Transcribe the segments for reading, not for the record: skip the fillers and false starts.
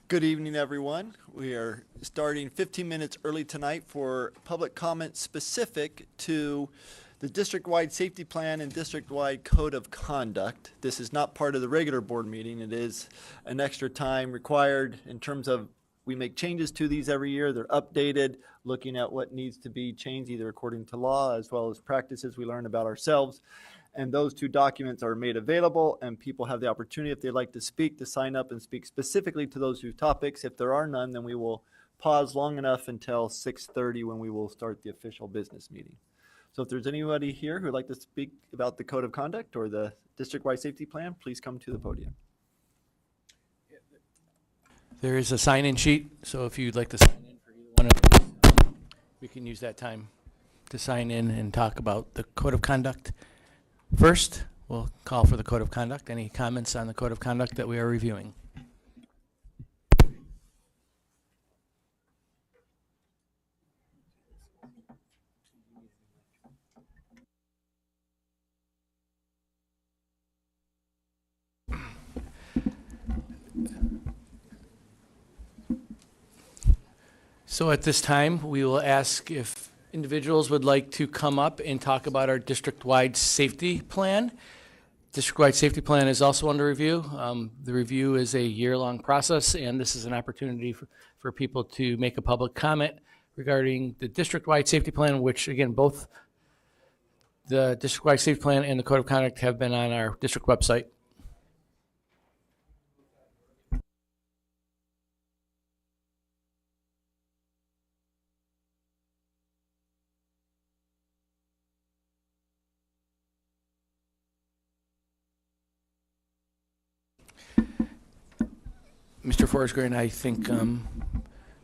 Good evening, everyone. We are starting 15 minutes early tonight for public comment specific to the district-wide safety plan and district-wide code of conduct. This is not part of the regular board meeting. It is an extra time required in terms of we make changes to these every year. They're updated, looking at what needs to be changed either according to law as well as practices we learn about ourselves. And those two documents are made available, and people have the opportunity, if they'd like to speak, to sign up and speak specifically to those two topics. If there are none, then we will pause long enough until 6:30 when we will start the official business meeting. So if there's anybody here who would like to speak about the code of conduct or the district-wide safety plan, please come to the podium. There is a sign-in sheet, so if you'd like to sign in for either one of these, we can use that time to sign in and talk about the code of conduct. First, we'll call for the code of conduct. Any comments on the code of conduct that we are reviewing? So at this time, we will ask if individuals would like to come up and talk about our district-wide safety plan. District-wide safety plan is also under review. The review is a year-long process, and this is an opportunity for people to make a public comment regarding the district-wide safety plan, which, again, both the district-wide safety plan and the code of conduct have been on our district website. Mr. Forsgren, I think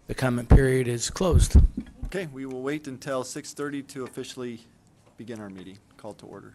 the comment period is closed. Okay, we will wait until 6:30 to officially begin our meeting. Call to order.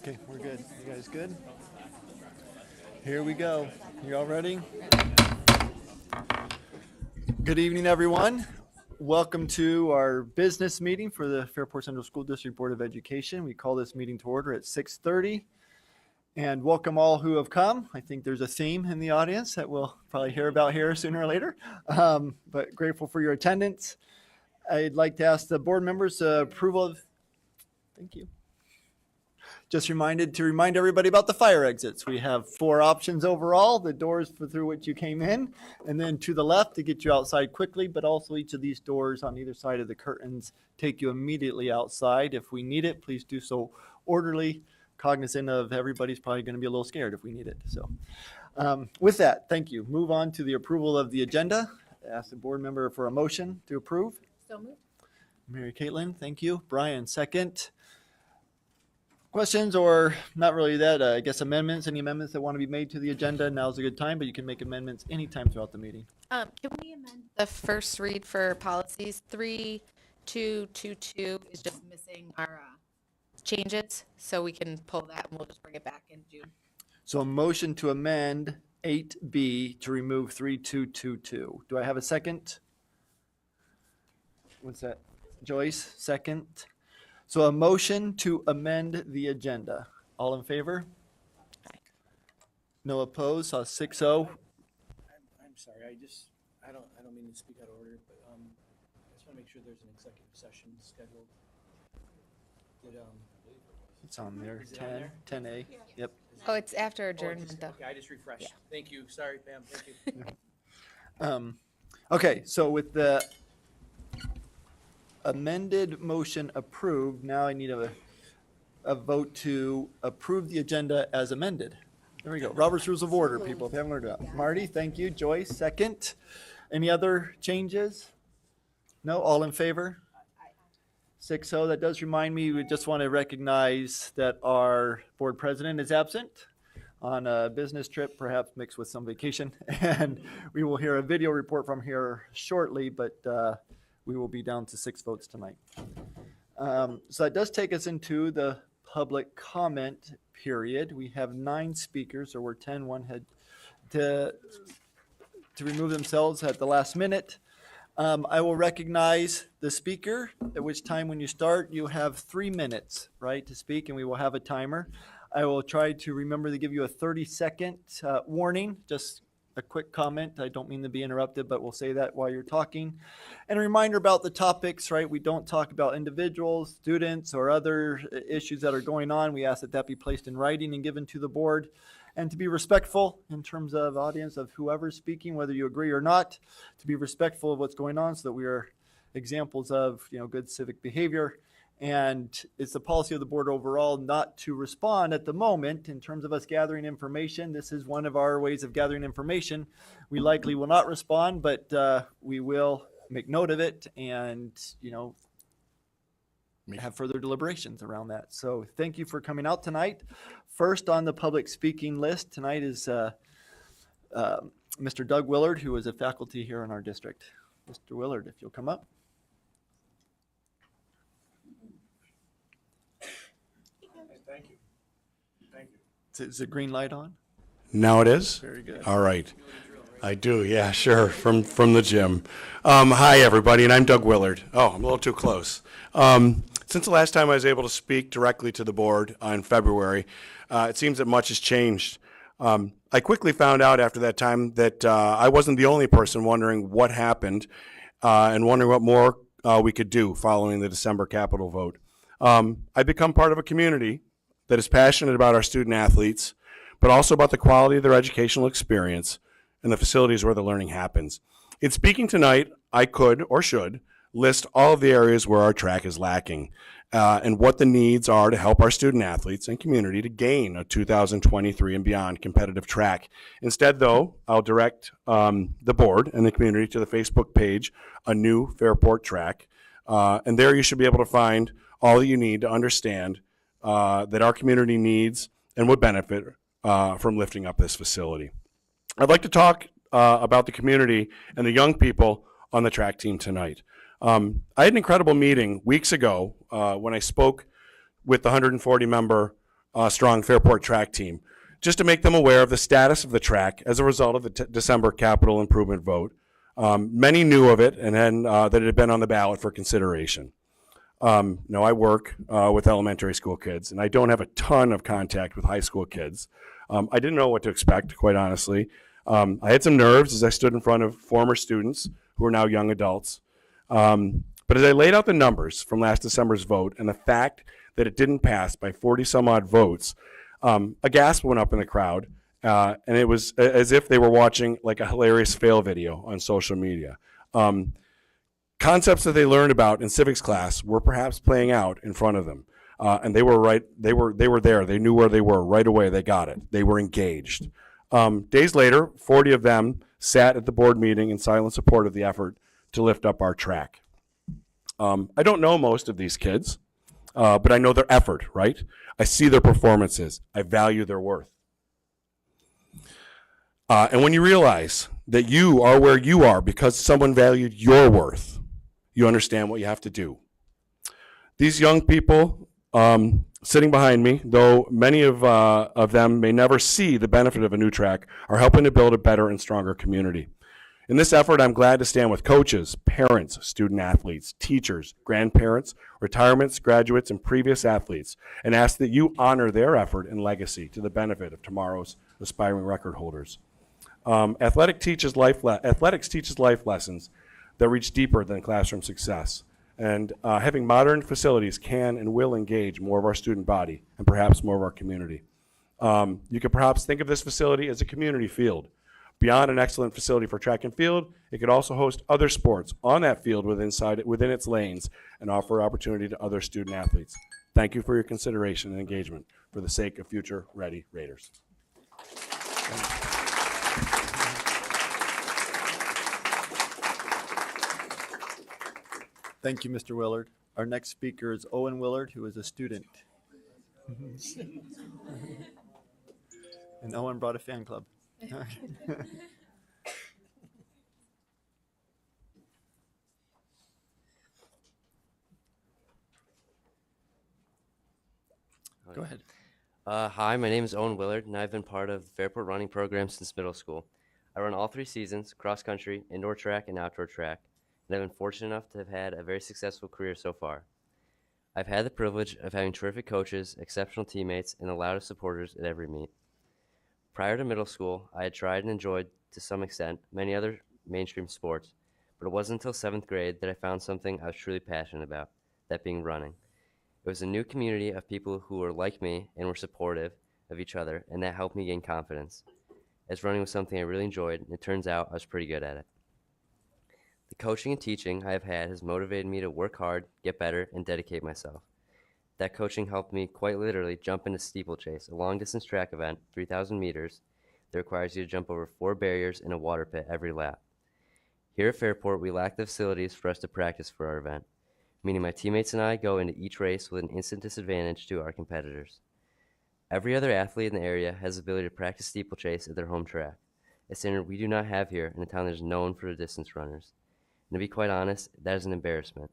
Okay, we're good. You guys good? Here we go. You all ready? Good evening, everyone. Welcome to our business meeting for the Fairport Central School District Board of Education. We call this meeting to order at 6:30. And welcome all who have come. I think there's a theme in the audience that we'll probably hear about here sooner or later. But grateful for your attendance. I'd like to ask the board members approval of, thank you. Just to remind everybody about the fire exits. We have 4 options overall, the doors through which you came in, and then to the left to get you outside quickly, but also each of these doors on either side of the curtains take you immediately outside. If we need it, please do so orderly, cognizant of everybody's probably going to be a little scared if we need it. So with that, thank you. Move on to the approval of the agenda. Ask the board member for a motion to approve. So moved. Mary Caitlin, thank you. Brian, second. Questions or not really that, I guess amendments, any amendments that want to be made to the agenda, now's a good time, but you can make amendments anytime throughout the meeting. Can we amend the first read for policies? 3222 is just missing our changes, so we can pull that and we'll just bring it back in June. So a motion to amend 8B to remove 3222. Do I have a second? What's that? Joyce, second. So a motion to amend the agenda. All in favor? Aye. No opposed, so 6-0. I'm sorry, I don't mean to speak out of order, but I just want to make sure there's an executive session scheduled. It's on there, Is it on there? 10A. Yep. Oh, it's after adjournment though. Okay, I just refreshed. Yeah. Thank you. Sorry, Pam. Thank you. Okay, so with the amended motion approved, now I need a vote to approve the agenda as amended. There we go. Robert's Rules of Order, people, if you haven't learned about. Marty, thank you. Joyce, second. Any other changes? No? All in favor? 6-0. That does remind me, we just want to recognize that our board president is absent on a business trip, perhaps mixed with some vacation. And we will hear a video report from here shortly, but we will be down to 6 votes tonight. So that does take us into the public comment period. We have 9 speakers, or we're 10. One had to remove themselves at the last minute. I will recognize the speaker, at which time when you start, you have 3 minutes, right, to speak, and we will have a timer. I will try to remember to give you a 30-second warning, just a quick comment. I don't mean to be interrupted, but we'll say that while you're talking. And a reminder about the topics, right? We don't talk about individuals, students, or other issues that are going on. We ask that that be placed in writing and given to the board. And to be respectful in terms of audience of whoever's speaking, whether you agree or not, to be respectful of what's going on so that we are examples of, good civic behavior. And it's the policy of the board overall not to respond at the moment in terms of us gathering information. This is one of our ways of gathering information. We likely will not respond, but we will make note of it and, have further deliberations around that. So thank you for coming out tonight. First on the public speaking list tonight is Mr. Doug Willard, who is a faculty here in our district. Mr. Willard, if you'll come up. Thank you. Thank you. Is the green light on? Now it is? Very good. All right. I do, yeah, sure, from the gym. Hi, everybody, and I'm Doug Willard. Oh, I'm a little too close. Since the last time I was able to speak directly to the board in February, it seems that much has changed. I quickly found out after that time that I wasn't the only person wondering what happened and wondering what more we could do following the December Capitol vote. I've become part of a community that is passionate about our student athletes, but also about the quality of their educational experience and the facilities where the learning happens. In speaking tonight, I could or should list all of the areas where our track is lacking and what the needs are to help our student athletes and community to gain a 2023 and beyond competitive track. Instead, though, I'll direct the board and the community to the Facebook page, A New Fairport Track, and there you should be able to find all that you need to understand that our community needs and would benefit from lifting up this facility. I'd like to talk about the community and the young people on the track team tonight. I had an incredible meeting weeks ago when I spoke with the 140-member strong Fairport track team, just to make them aware of the status of the track as a result of the December capital improvement vote. Many knew of it and then that it had been on the ballot for consideration. No, I work with elementary school kids, and I don't have a ton of contact with high school kids. I didn't know what to expect, quite honestly. I had some nerves as I stood in front of former students who are now young adults. But as I laid out the numbers from last December's vote and the fact that it didn't pass by 40 some odd votes, a gasp went up in the crowd, and it was as if they were watching like a hilarious fail video on social media. Concepts that they learned about in civics class were perhaps playing out in front of them, and they were right. They were there. They knew where they were right away. They got it. They were engaged. Days later, 40 of them sat at the board meeting in silent support of the effort to lift up our track. I don't know most of these kids, but I know their effort, right? I see their performances. I value their worth. And when you realize that you are where you are because someone valued your worth, you understand what you have to do. These young people sitting behind me, though many of them may never see the benefit of a new track, are helping to build a better and stronger community. In this effort, I'm glad to stand with coaches, parents, student athletes, teachers, grandparents, retirements, graduates, and previous athletes, and ask that you honor their effort and legacy to the benefit of tomorrow's aspiring record holders. Athletics teaches life lessons that reach deeper than classroom success. And having modern facilities can and will engage more of our student body and perhaps more of our community. You could perhaps think of this facility as a community field. Beyond an excellent facility for track and field, it could also host other sports on that field within its lanes and offer opportunity to other student athletes. Thank you for your consideration and engagement for the sake of future Ready Raiders. Thank you, Mr. Willard. Our next speaker is Owen Willard, who is a student. And Owen brought a fan club. Go ahead. Hi, my name is Owen Willard, and I've been part of the Fairport running program since middle school. I run all 3 seasons, cross country, indoor track, and outdoor track, and I've been fortunate enough to have had a very successful career so far. I've had the privilege of having terrific coaches, exceptional teammates, and the loudest supporters at every meet. Prior to middle school, I had tried and enjoyed, to some extent, many other mainstream sports, but it wasn't until 7th grade that I found something I was truly passionate about, that being running. It was a new community of people who were like me and were supportive of each other, and that helped me gain confidence. As running was something I really enjoyed, and it turns out I was pretty good at it. The coaching and teaching I have had has motivated me to work hard, get better, and dedicate myself. That coaching helped me quite literally jump into steeplechase, a long-distance track event, 3,000 meters, that requires you to jump over 4 barriers in a water pit every lap. Here at Fairport, we lack the facilities for us to practice for our event, meaning my teammates and I go into each race with an instant disadvantage to our competitors. Every other athlete in the area has the ability to practice steeplechase at their home track, a standard we do not have here in a town that is known for the distance runners. And to be quite honest, that is an embarrassment.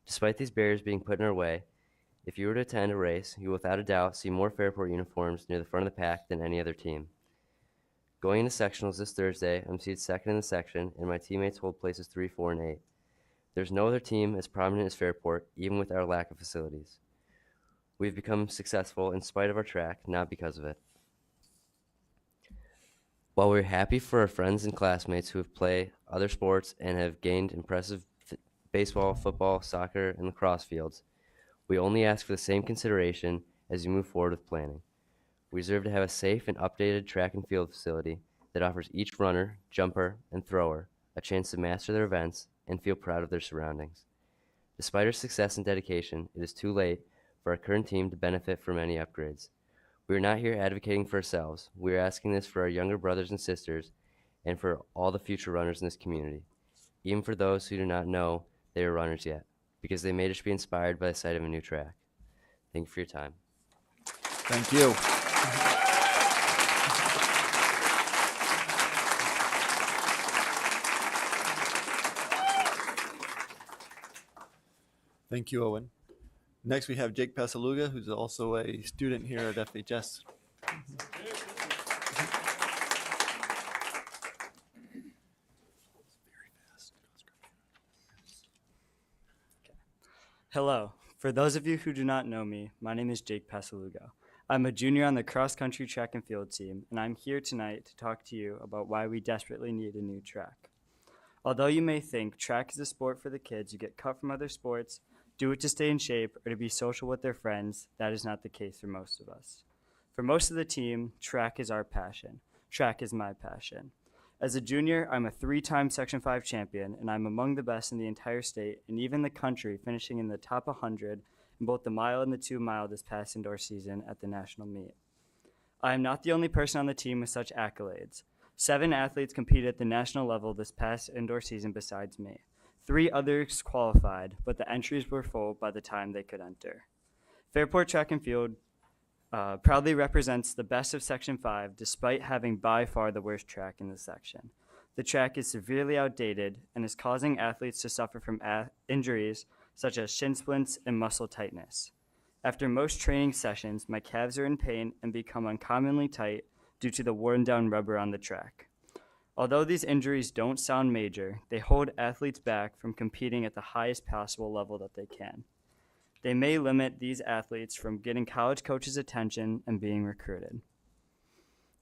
Despite these barriers being put in our way, if you were to attend a race, you will without a doubt see more Fairport uniforms near the front of the pack than any other team. Going into sectionals this Thursday, I'm seated second in the section, and my teammates hold places 3, 4, and 8. There's no other team as prominent as Fairport, even with our lack of facilities. We've become successful in spite of our track, not because of it. While we're happy for our friends and classmates who have played other sports and have gained impressive baseball, football, soccer, and lacrosse fields, we only ask for the same consideration as you move forward with planning. We deserve to have a safe and updated track and field facility that offers each runner, jumper, and thrower a chance to master their events and feel proud of their surroundings. Despite our success and dedication, it is too late for our current team to benefit from any upgrades. We are not here advocating for ourselves. We are asking this for our younger brothers and sisters and for all the future runners in this community, even for those who do not know they are runners yet, because they may just be inspired by the sight of a new track. Thank you for your time. Thank you. Thank you, Owen. Next, we have Jake Pasaluga, who's also a student here at FHS. Hello. For those of you who do not know me, my name is Jake Pasaluga. I'm a junior on the cross-country track and field team, and I'm here tonight to talk to you about why we desperately need a new track. Although you may think track is a sport for the kids who get cut from other sports, do it to stay in shape, or to be social with their friends, that is not the case for most of us. For most of the team, track is our passion. Track is my passion. As a junior, I'm a 3-time Section 5 champion, and I'm among the best in the entire state and even the country, finishing in the top 100 in both the mile and the 2-mile this past indoor season at the national meet. I am not the only person on the team with such accolades. 7 athletes competed at the national level this past indoor season besides me. 3 others qualified, but the entries were full by the time they could enter. Fairport Track and Field proudly represents the best of Section 5 despite having by far the worst track in the section. The track is severely outdated and is causing athletes to suffer from injuries such as shin splints and muscle tightness. After most training sessions, my calves are in pain and become uncommonly tight due to the worn down rubber on the track. Although these injuries don't sound major, they hold athletes back from competing at the highest possible level that they can. They may limit these athletes from getting college coaches' attention and being recruited.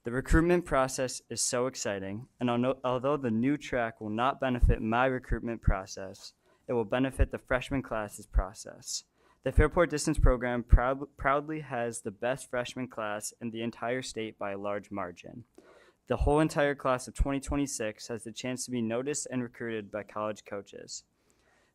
The recruitment process is so exciting, and although the new track will not benefit my recruitment process, it will benefit the freshman class's process. The Fairport Distance program proudly has the best freshman class in the entire state by a large margin. The whole entire class of 2026 has the chance to be noticed and recruited by college coaches.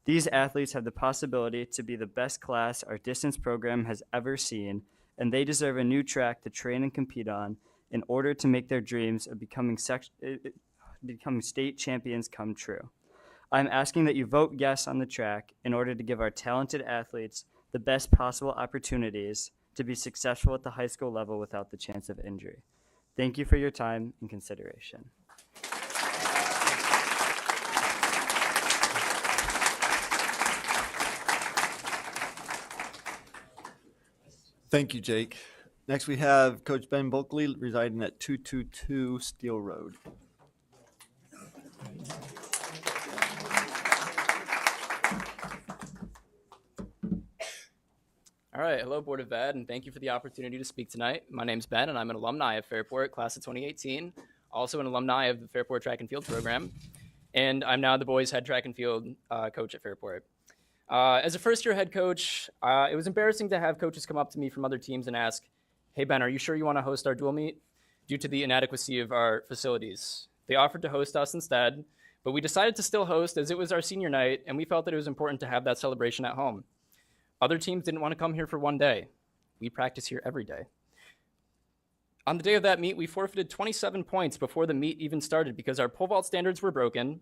These athletes have the possibility to be the best class our distance program has ever seen, and they deserve a new track to train and compete on in order to make their dreams of becoming state champions come true. I'm asking that you vote yes on the track in order to give our talented athletes the best possible opportunities to be successful at the high school level without the chance of injury. Thank you for your time and consideration. Thank you, Jake. Next, we have Coach Ben Bulkley residing at 222 Steel Road. All right, hello Board of Ed, and thank you for the opportunity to speak tonight. My name's Ben, and I'm an alumni of Fairport, class of 2018, also an alumni of the Fairport Track and Field program, and I'm now the boys' head track and field coach at Fairport. As a first-year head coach, it was embarrassing to have coaches come up to me from other teams and ask, "Hey Ben, are you sure you want to host our dual meet?" due to the inadequacy of our facilities. They offered to host us instead, but we decided to still host as it was our senior night, and we felt that it was important to have that celebration at home. Other teams didn't want to come here for one day. We practice here every day. On the day of that meet, we forfeited 27 points before the meet even started because our pole vault standards were broken,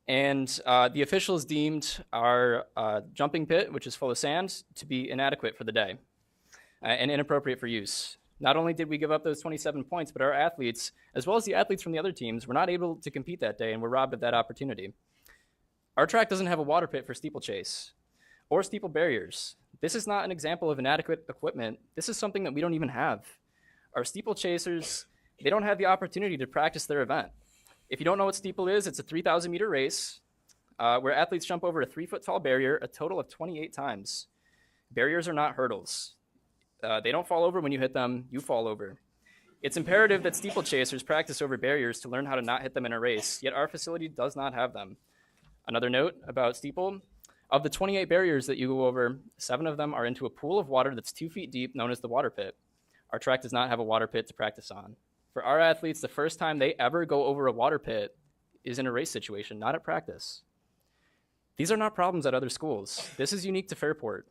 and the officials deemed our jumping pit, which is full of sand, to be inadequate for the day and inappropriate for use. Not only did we give up those 27 points, but our athletes, as well as the athletes from the other teams, were not able to compete that day and were robbed of that opportunity. Our track doesn't have a water pit for steeplechase or steeple barriers. This is not an example of inadequate equipment. This is something that we don't even have. Our steeplechasers, they don't have the opportunity to practice their event. If you don't know what steeple is, it's a 3,000 meter race where athletes jump over a 3-foot tall barrier a total of 28 times. Barriers are not hurdles. They don't fall over when you hit them, you fall over. It's imperative that steeplechasers practice over barriers to learn how to not hit them in a race, yet our facility does not have them. Another note about steeple, of the 28 barriers that you go over, 7 of them are into a pool of water that's 2 feet deep, known as the water pit. Our track does not have a water pit to practice on. For our athletes, the first time they ever go over a water pit is in a race situation, not at practice. These are not problems at other schools. This is unique to Fairport,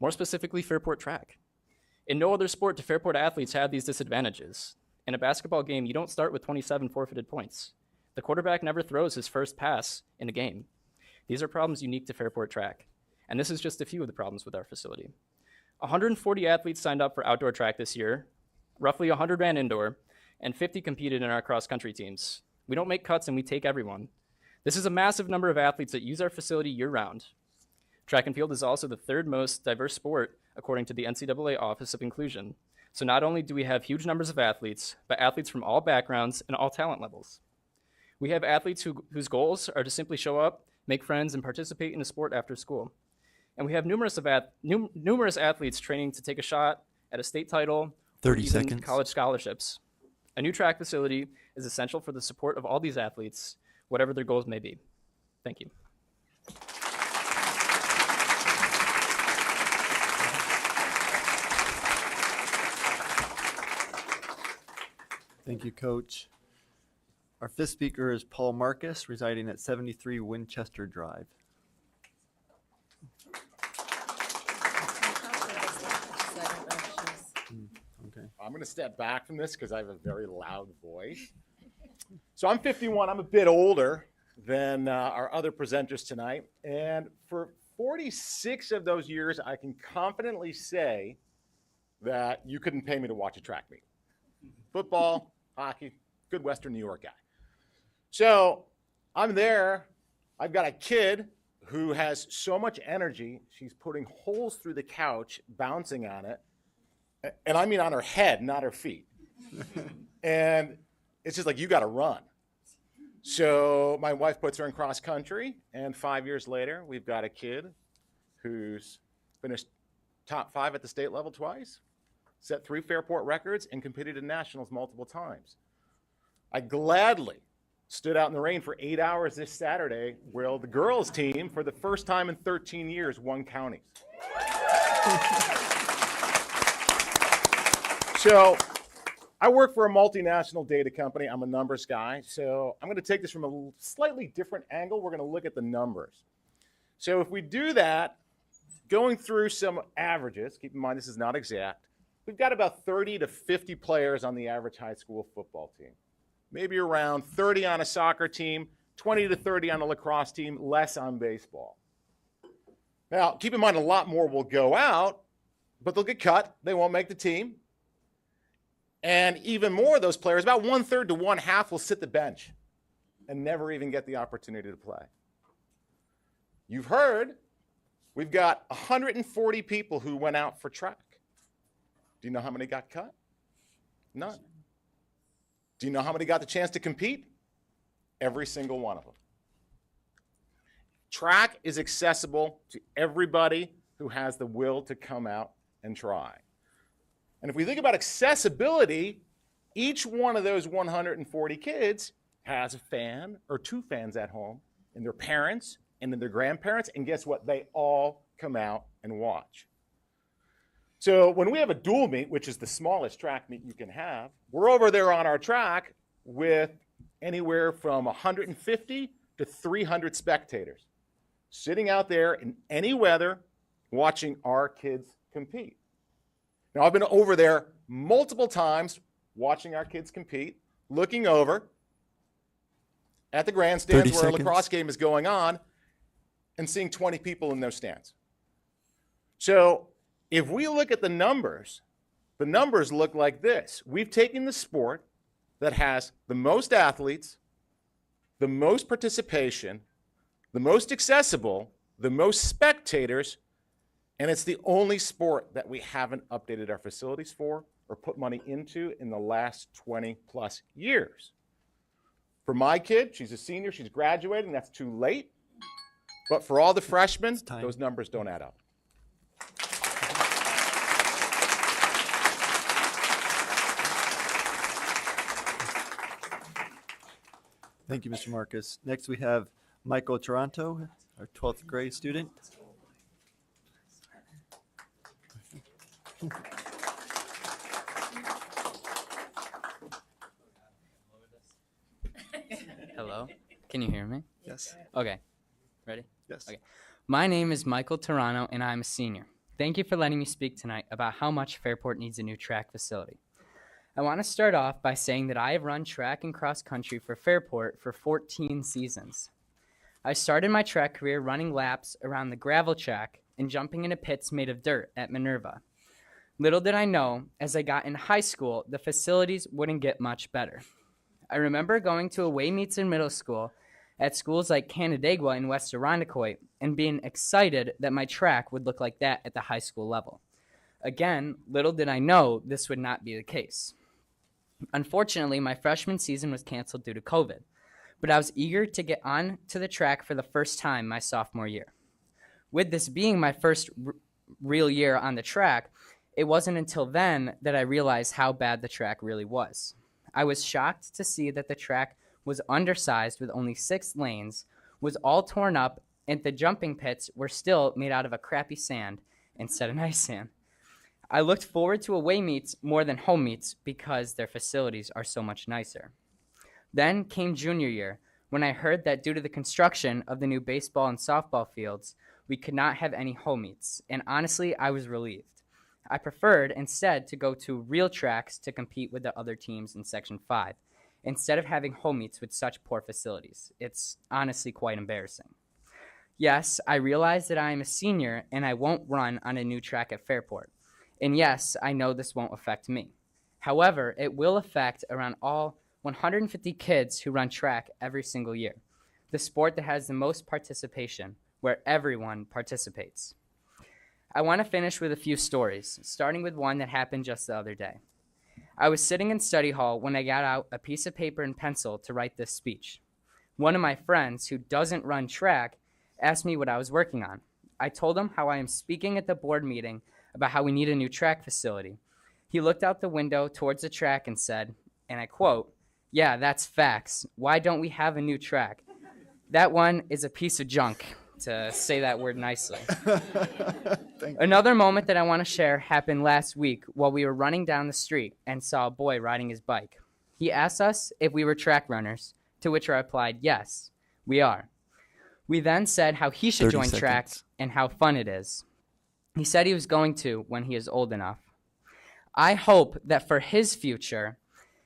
more specifically Fairport track. In no other sport do Fairport athletes have these disadvantages. In a basketball game, you don't start with 27 forfeited points. The quarterback never throws his first pass in a game. These are problems unique to Fairport track, and this is just a few of the problems with our facility. 140 athletes signed up for outdoor track this year, roughly 100 ran indoor, and 50 competed in our cross-country teams. We don't make cuts and we take everyone. This is a massive number of athletes that use our facility year-round. Track and field is also the third most diverse sport according to the NCAA Office of Inclusion. So not only do we have huge numbers of athletes, but athletes from all backgrounds and all talent levels. We have athletes whose goals are to simply show up, make friends, and participate in a sport after school. And we have numerous athletes training to take a shot at a state title, 30 or even seconds. college scholarships. A new track facility is essential for the support of all these athletes, whatever their goals may be. Thank you. Thank you, Coach. Our fifth speaker is Paul Marcus, residing at 73 Winchester Drive. Okay. I'm going to step back from this because I have a very loud voice. So I'm 51. I'm a bit older than our other presenters tonight. And for 46 of those years, I can confidently say that you couldn't pay me to watch a track meet. Football, hockey, good Western New York guy. So I'm there. I've got a kid who has so much energy. She's putting holes through the couch, bouncing on it. And I mean on her head, not her feet. And it's just like, you got to run. So my wife puts her in cross country, and 5 years later, we've got a kid who's finished top 5 at the state level twice, set 3 Fairport records, and competed in nationals multiple times. I gladly stood out in the rain for 8 hours this Saturday, where the girls' team, for the first time in 13 years, won counties. So I work for a multinational data company. I'm a numbers guy. So I'm going to take this from a slightly different angle. We're going to look at the numbers. So if we do that, going through some averages, keep in mind this is not exact, we've got about 30 to 50 players on the average high school football team. Maybe around 30 on a soccer team, 20 to 30 on a lacrosse team, less on baseball. Now, keep in mind a lot more will go out, but they'll get cut. They won't make the team. And even more of those players, about 1/3 to 1/2, will sit the bench and never even get the opportunity to play. You've heard we've got 140 people who went out for track. Do you know how many got cut? None. Do you know how many got the chance to compete? Every single one of them. Track is accessible to everybody who has the will to come out and try. And if we think about accessibility, each one of those 140 kids has a fan or 2 fans at home, and their parents and then their grandparents, and guess what? They all come out and watch. So when we have a dual meet, which is the smallest track meet you can have, we're over there on our track with anywhere from 150 to 300 spectators sitting out there in any weather watching our kids compete. Now, I've been over there multiple times watching our kids compete, looking over at the grandstands where a lacrosse game is going on and seeing 20 people in those stands. So if we look at the numbers look like this. We've taken the sport that has the most athletes, the most participation, the most accessible, the most spectators, and it's the only sport that we haven't updated our facilities for or put money into in the last 20 plus years. For my kid, she's a senior, she's graduating, that's too late. But for all the freshmen, those numbers don't add up. Thank you, Mr. Marcus. Next, we have Michael Toronto, our 12th grade student. Hello, can you hear me? Yes. Okay, ready? Yes. Okay. My name is Michael Toronto, and I'm a senior. Thank you for letting me speak tonight about how much Fairport needs a new track facility. I want to start off by saying that I have run track and cross country for Fairport for 14 seasons. I started my track career running laps around the gravel track and jumping into pits made of dirt at Minerva. Little did I know, as I got in high school, the facilities wouldn't get much better. I remember going to away meets in middle school at schools like Canandaigua in West Irondequoit and being excited that my track would look like that at the high school level. Again, little did I know this would not be the case. Unfortunately, my freshman season was canceled due to COVID, but I was eager to get on to the track for the first time my sophomore year. With this being my first real year on the track, it wasn't until then that I realized how bad the track really was. I was shocked to see that the track was undersized with only 6 lanes, was all torn up, and the jumping pits were still made out of a crappy sand instead of nice sand. I looked forward to away meets more than home meets because their facilities are so much nicer. Then came junior year, when I heard that due to the construction of the new baseball and softball fields, we could not have any home meets, and honestly, I was relieved. I preferred instead to go to real tracks to compete with the other teams in Section 5, instead of having home meets with such poor facilities. It's honestly quite embarrassing. Yes, I realize that I am a senior and I won't run on a new track at Fairport. And yes, I know this won't affect me. However, it will affect around all 150 kids who run track every single year, the sport that has the most participation, where everyone participates. I want to finish with a few stories, starting with one that happened just the other day. I was sitting in study hall when I got out a piece of paper and pencil to write this speech. One of my friends, who doesn't run track, asked me what I was working on. I told him how I am speaking at the board meeting about how we need a new track facility. He looked out the window towards the track and said, and I quote, "Yeah, that's facts. Why don't we have a new track? That one is a piece of junk," to say that word nicely. Another moment that I want to share happened last week while we were running down the street and saw a boy riding his bike. He asked us if we were track runners, to which I replied, yes, we are. We then said how he should join track and how fun it is. He said he was going to when he is old enough. I hope that for his future,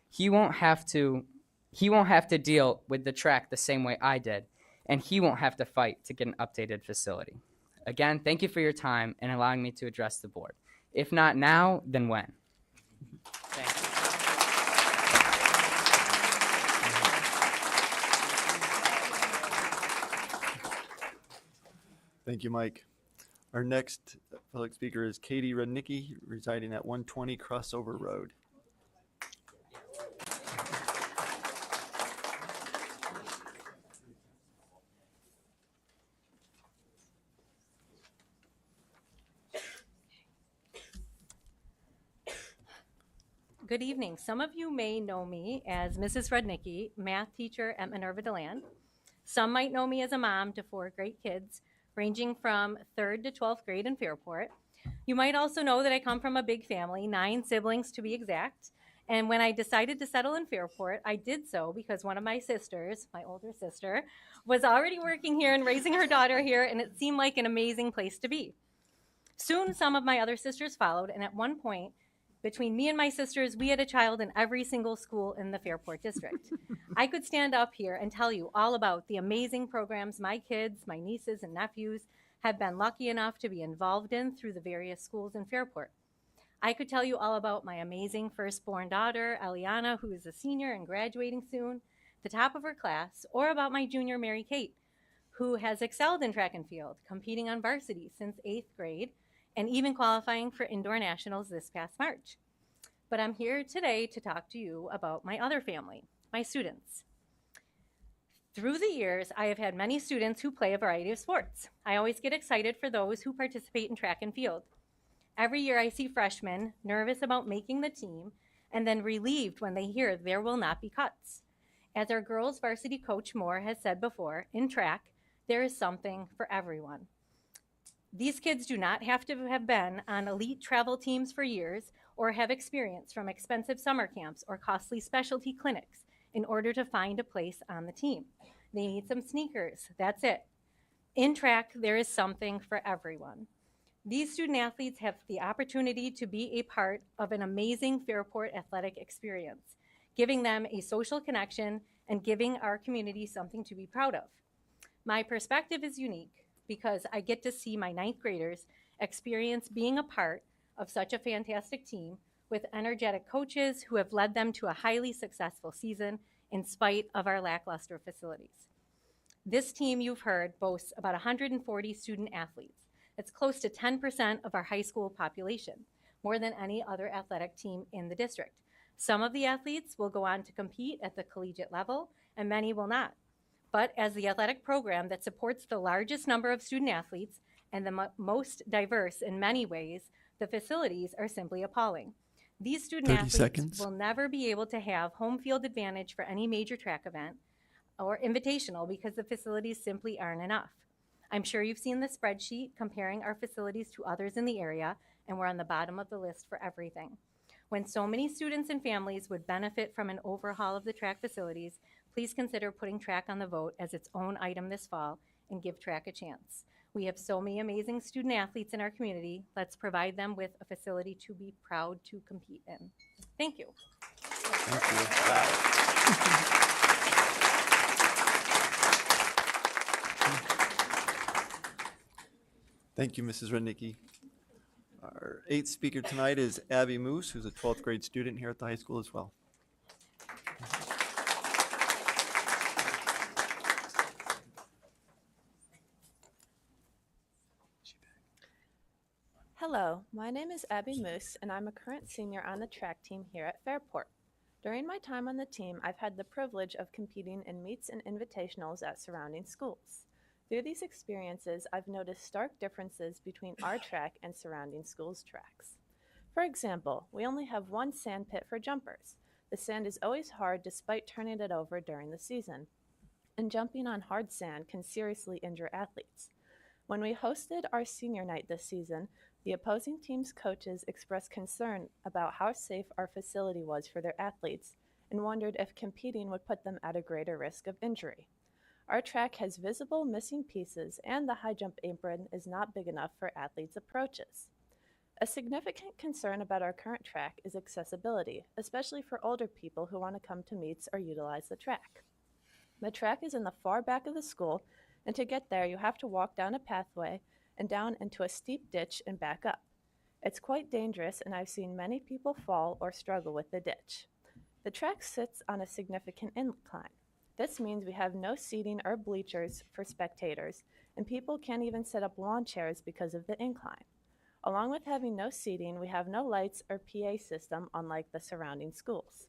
he won't have to deal with the track the same way I did, and he won't have to fight to get an updated facility. Again, thank you for your time and allowing me to address the board. If not now, then when? Thank you. Thank you, Mike. Our next public speaker is Katie Rudnicki, residing at 120 Crossover Road. Good evening. Some of you may know me as Mrs. Rudnicki, math teacher at Minerva DeLand. Some might know me as a mom to 4 great kids, ranging from 3rd to 12th grade in Fairport. You might also know that I come from a big family, 9 siblings to be exact. And when I decided to settle in Fairport, I did so because one of my sisters, my older sister, was already working here and raising her daughter here, and it seemed like an amazing place to be. Soon, some of my other sisters followed, and at one point, between me and my sisters, we had a child in every single school in the Fairport district. I could stand up here and tell you all about the amazing programs my kids, my nieces and nephews have been lucky enough to be involved in through the various schools in Fairport. I could tell you all about my amazing firstborn daughter, Eliana, who is a senior and graduating soon, the top of her class, or about my junior, Mary Kate, who has excelled in track and field, competing on varsity since 8th grade, and even qualifying for indoor nationals this past March. But I'm here today to talk to you about my other family, my students. Through the years, I have had many students who play a variety of sports. I always get excited for those who participate in track and field. Every year I see freshmen nervous about making the team and then relieved when they hear there will not be cuts. As our girls varsity coach Moore has said before, in track, there is something for everyone. These kids do not have to have been on elite travel teams for years or have experience from expensive summer camps or costly specialty clinics in order to find a place on the team. They need some sneakers, that's it. In track, there is something for everyone. These student athletes have the opportunity to be a part of an amazing Fairport athletic experience, giving them a social connection and giving our community something to be proud of. My perspective is unique because I get to see my 9th graders experience being a part of such a fantastic team with energetic coaches who have led them to a highly successful season in spite of our lackluster facilities. This team, you've heard, boasts about 140 student athletes. That's close to 10% of our high school population, more than any other athletic team in the district. Some of the athletes will go on to compete at the collegiate level, and many will not. But as the athletic program that supports the largest number of student athletes and the most diverse in many ways, the facilities are simply appalling. These student 30 athletes seconds. will never be able to have home field advantage for any major track event or invitational because the facilities simply aren't enough. I'm sure you've seen the spreadsheet comparing our facilities to others in the area, and we're on the bottom of the list for everything. When so many students and families would benefit from an overhaul of the track facilities, please consider putting track on the vote as its own item this fall and give track a chance. We have so many amazing student athletes in our community. Let's provide them with a facility to be proud to compete in. Thank you. Thank you, Mrs. Rudnicki. Our 8th speaker tonight is Abby Moose, who's a 12th grade student here at the high school as well. Hello, my name is Abby Moose, and I'm a current senior on the track team here at Fairport. During my time on the team, I've had the privilege of competing in meets and invitationals at surrounding schools. Through these experiences, I've noticed stark differences between our track and surrounding schools' tracks. For example, we only have one sand pit for jumpers. The sand is always hard despite turning it over during the season, and jumping on hard sand can seriously injure athletes. When we hosted our senior night this season, the opposing team's coaches expressed concern about how safe our facility was for their athletes and wondered if competing would put them at a greater risk of injury. Our track has visible missing pieces, and the high jump apron is not big enough for athletes' approaches. A significant concern about our current track is accessibility, especially for older people who want to come to meets or utilize the track. The track is in the far back of the school, and to get there you have to walk down a pathway and down into a steep ditch and back up. It's quite dangerous, and I've seen many people fall or struggle with the ditch. The track sits on a significant incline. This means we have no seating or bleachers for spectators, and people can't even set up lawn chairs because of the incline. Along with having no seating, we have no lights or PA system, unlike the surrounding schools.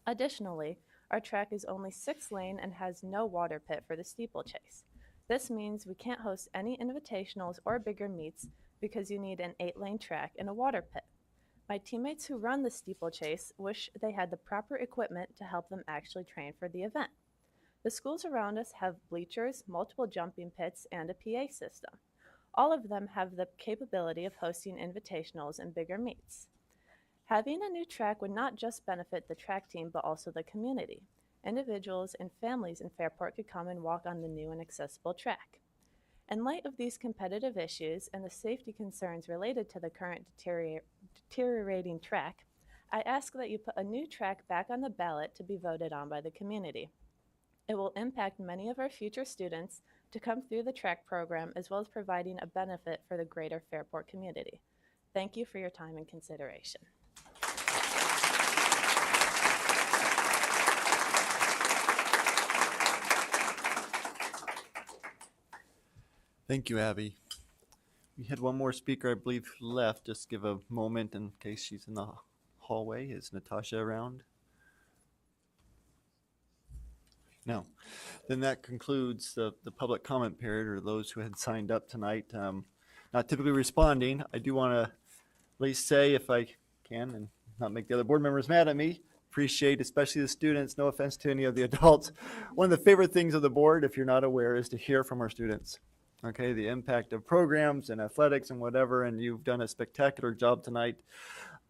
Additionally, our track is only 6-lane and has no water pit for the steeplechase. This means we can't host any invitationals or bigger meets because you need an 8-lane track and a water pit. My teammates who run the steeplechase wish they had the proper equipment to help them actually train for the event. The schools around us have bleachers, multiple jumping pits, and a PA system. All of them have the capability of hosting invitationals and bigger meets. Having a new track would not just benefit the track team, but also the community. Individuals and families in Fairport could come and walk on the new and accessible track. In light of these competitive issues and the safety concerns related to the current deteriorating track, I ask that you put a new track back on the ballot to be voted on by the community. It will impact many of our future students to come through the track program, as well as providing a benefit for the greater Fairport community. Thank you for your time and consideration. Thank you, Abby. We had one more speaker, I believe, left. Just give a moment in case she's in the hallway. Is Natasha around? No. Then that concludes the public comment period, or those who had signed up tonight. Not typically responding. I do want to at least say, if I can, and not make the other board members mad at me, appreciate especially the students, no offense to any of the adults. One of the favorite things of the board, if you're not aware, is to hear from our students. Okay, the impact of programs and athletics and whatever, and you've done a spectacular job tonight.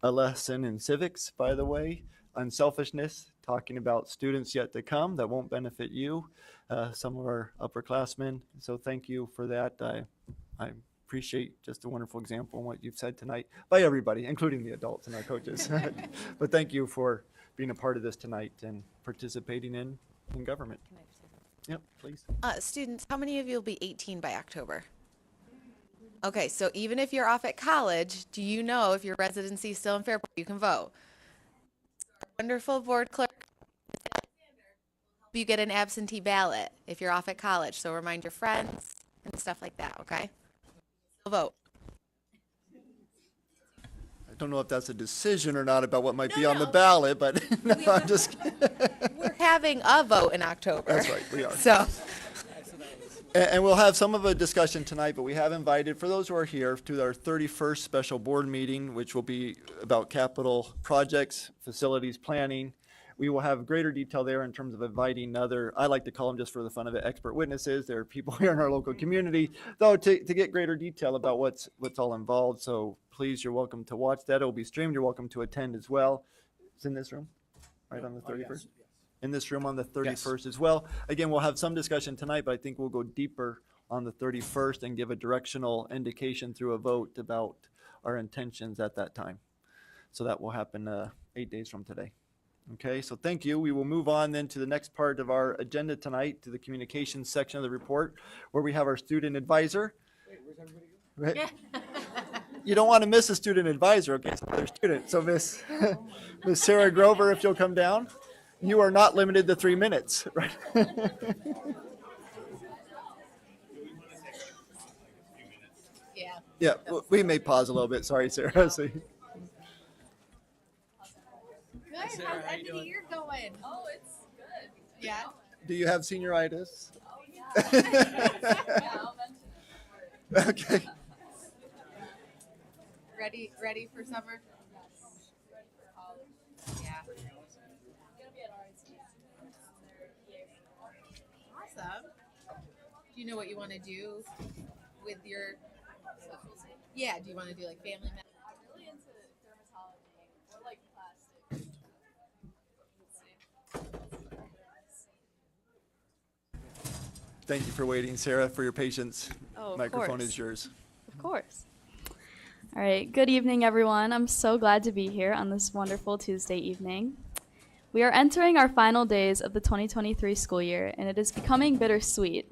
A lesson in civics, by the way, unselfishness, talking about students yet to come that won't benefit you, some of our upperclassmen. So thank you for that. I appreciate just a wonderful example in what you've said tonight by everybody, including the adults and our coaches. But thank you for being a part of this tonight and participating in government. Yep, please. Students, how many of you will be 18 by October? Okay, so even if you're off at college, do you know if your residency is still in Fairport, you can vote? Our wonderful board clerk, Ms. Alexander, will help You get an absentee ballot if you're off at college, so remind your friends and stuff like that, okay? Vote. I don't know if that's a decision or not about what might be on the ballot, but no, I'm just, We're having a vote in October. that's right, we are. So, And we'll have some of a discussion tonight, but we have invited, for those who are here, to our 31st special board meeting, which will be about capital projects, facilities planning. We will have greater detail there in terms of inviting other, I like to call them just for the fun of it, expert witnesses. There are people here in our local community, though, to get greater detail about what's all involved. So please, you're welcome to watch that. It will be streamed. You're welcome to attend as well. It's in this room, right on the 31st? In this room on the 31st as well. Again, we'll have some discussion tonight, but I think we'll go deeper on the 31st and give a directional indication through a vote about our intentions at that time. So that will happen 8 days from today. Okay, so thank you. We will move on then to the next part of our agenda tonight, to the communications section of the report, where we have our student advisor. Wait, where's everybody going? You don't want to miss a student advisor, okay, so there's students. So Miss Sarah Grover, if you'll come down. You are not limited to 3 minutes, right? Yeah, we may pause a little bit. Sorry, Sarah. So, good. How's the end of the year going? Oh, it's good. Yeah. do you have senioritis? Oh, yeah. Yeah, I'll mention it. Okay. Ready for summer? Yeah. Awesome. Do you know what you want to do with your? Yeah. Do you want to do like family medicine? I'm really into dermatology or like plastic. Thank you for waiting, Sarah, for your patience. Oh, of Microphone course. is yours. Of course. All right. Good evening, everyone. I'm so glad to be here on this wonderful Tuesday evening. We are entering our final days of the 2023 school year, and it is becoming bittersweet.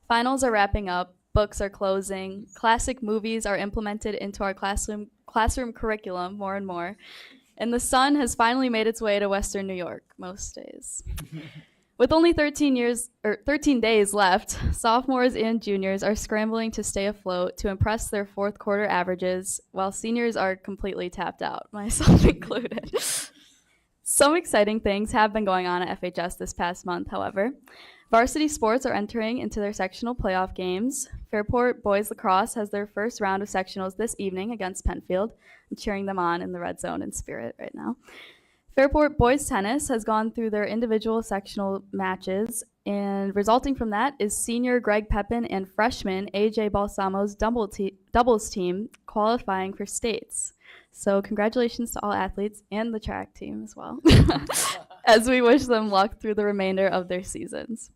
Finals are wrapping up, books are closing, classic movies are implemented into our classroom curriculum more and more, and the sun has finally made its way to Western New York most days. With only 13 days left, sophomores and juniors are scrambling to stay afloat to impress their fourth quarter averages, while seniors are completely tapped out, myself included. Some exciting things have been going on at FHS this past month, however. Varsity sports are entering into their sectional playoff games. Fairport boys lacrosse has their first round of sectionals this evening against Penfield. I'm cheering them on in the red zone in spirit right now. Fairport boys tennis has gone through their individual sectional matches, and resulting from that is senior Greg Pepin and freshman AJ Balsamo's doubles team qualifying for states. So congratulations to all athletes and the track team as well, as we wish them luck through the remainder of their seasons.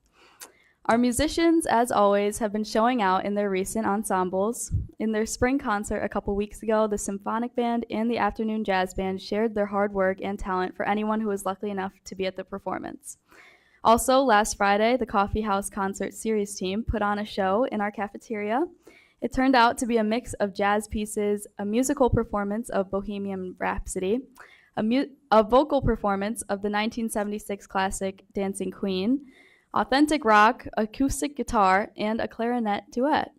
Our musicians, as always, have been showing out in their recent ensembles. In their spring concert a couple weeks ago, the Symphonic Band and the Afternoon Jazz Band shared their hard work and talent for anyone who was lucky enough to be at the performance. Also, last Friday, the Coffee House Concert Series team put on a show in our cafeteria. It turned out to be a mix of jazz pieces, a musical performance of Bohemian Rhapsody, a vocal performance of the 1976 classic Dancing Queen, authentic rock, acoustic guitar, and a clarinet duet.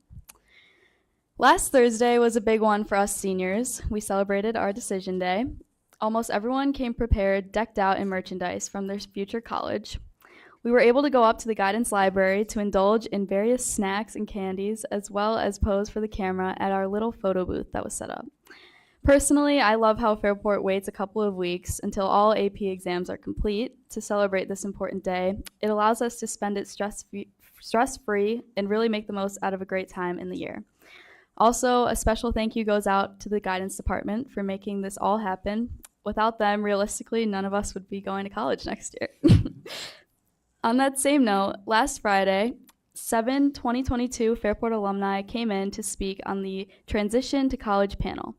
Last Thursday was a big one for us seniors. We celebrated our decision day. Almost everyone came prepared, decked out in merchandise from their future college. We were able to go up to the guidance library to indulge in various snacks and candies, as well as pose for the camera at our little photo booth that was set up. Personally, I love how Fairport waits a couple of weeks until all AP exams are complete to celebrate this important day. It allows us to spend it stress-free and really make the most out of a great time in the year. Also, a special thank you goes out to the guidance department for making this all happen. Without them, realistically, none of us would be going to college next year. On that same note, last Friday, 2022 Fairport alumni came in to speak on the Transition to College panel.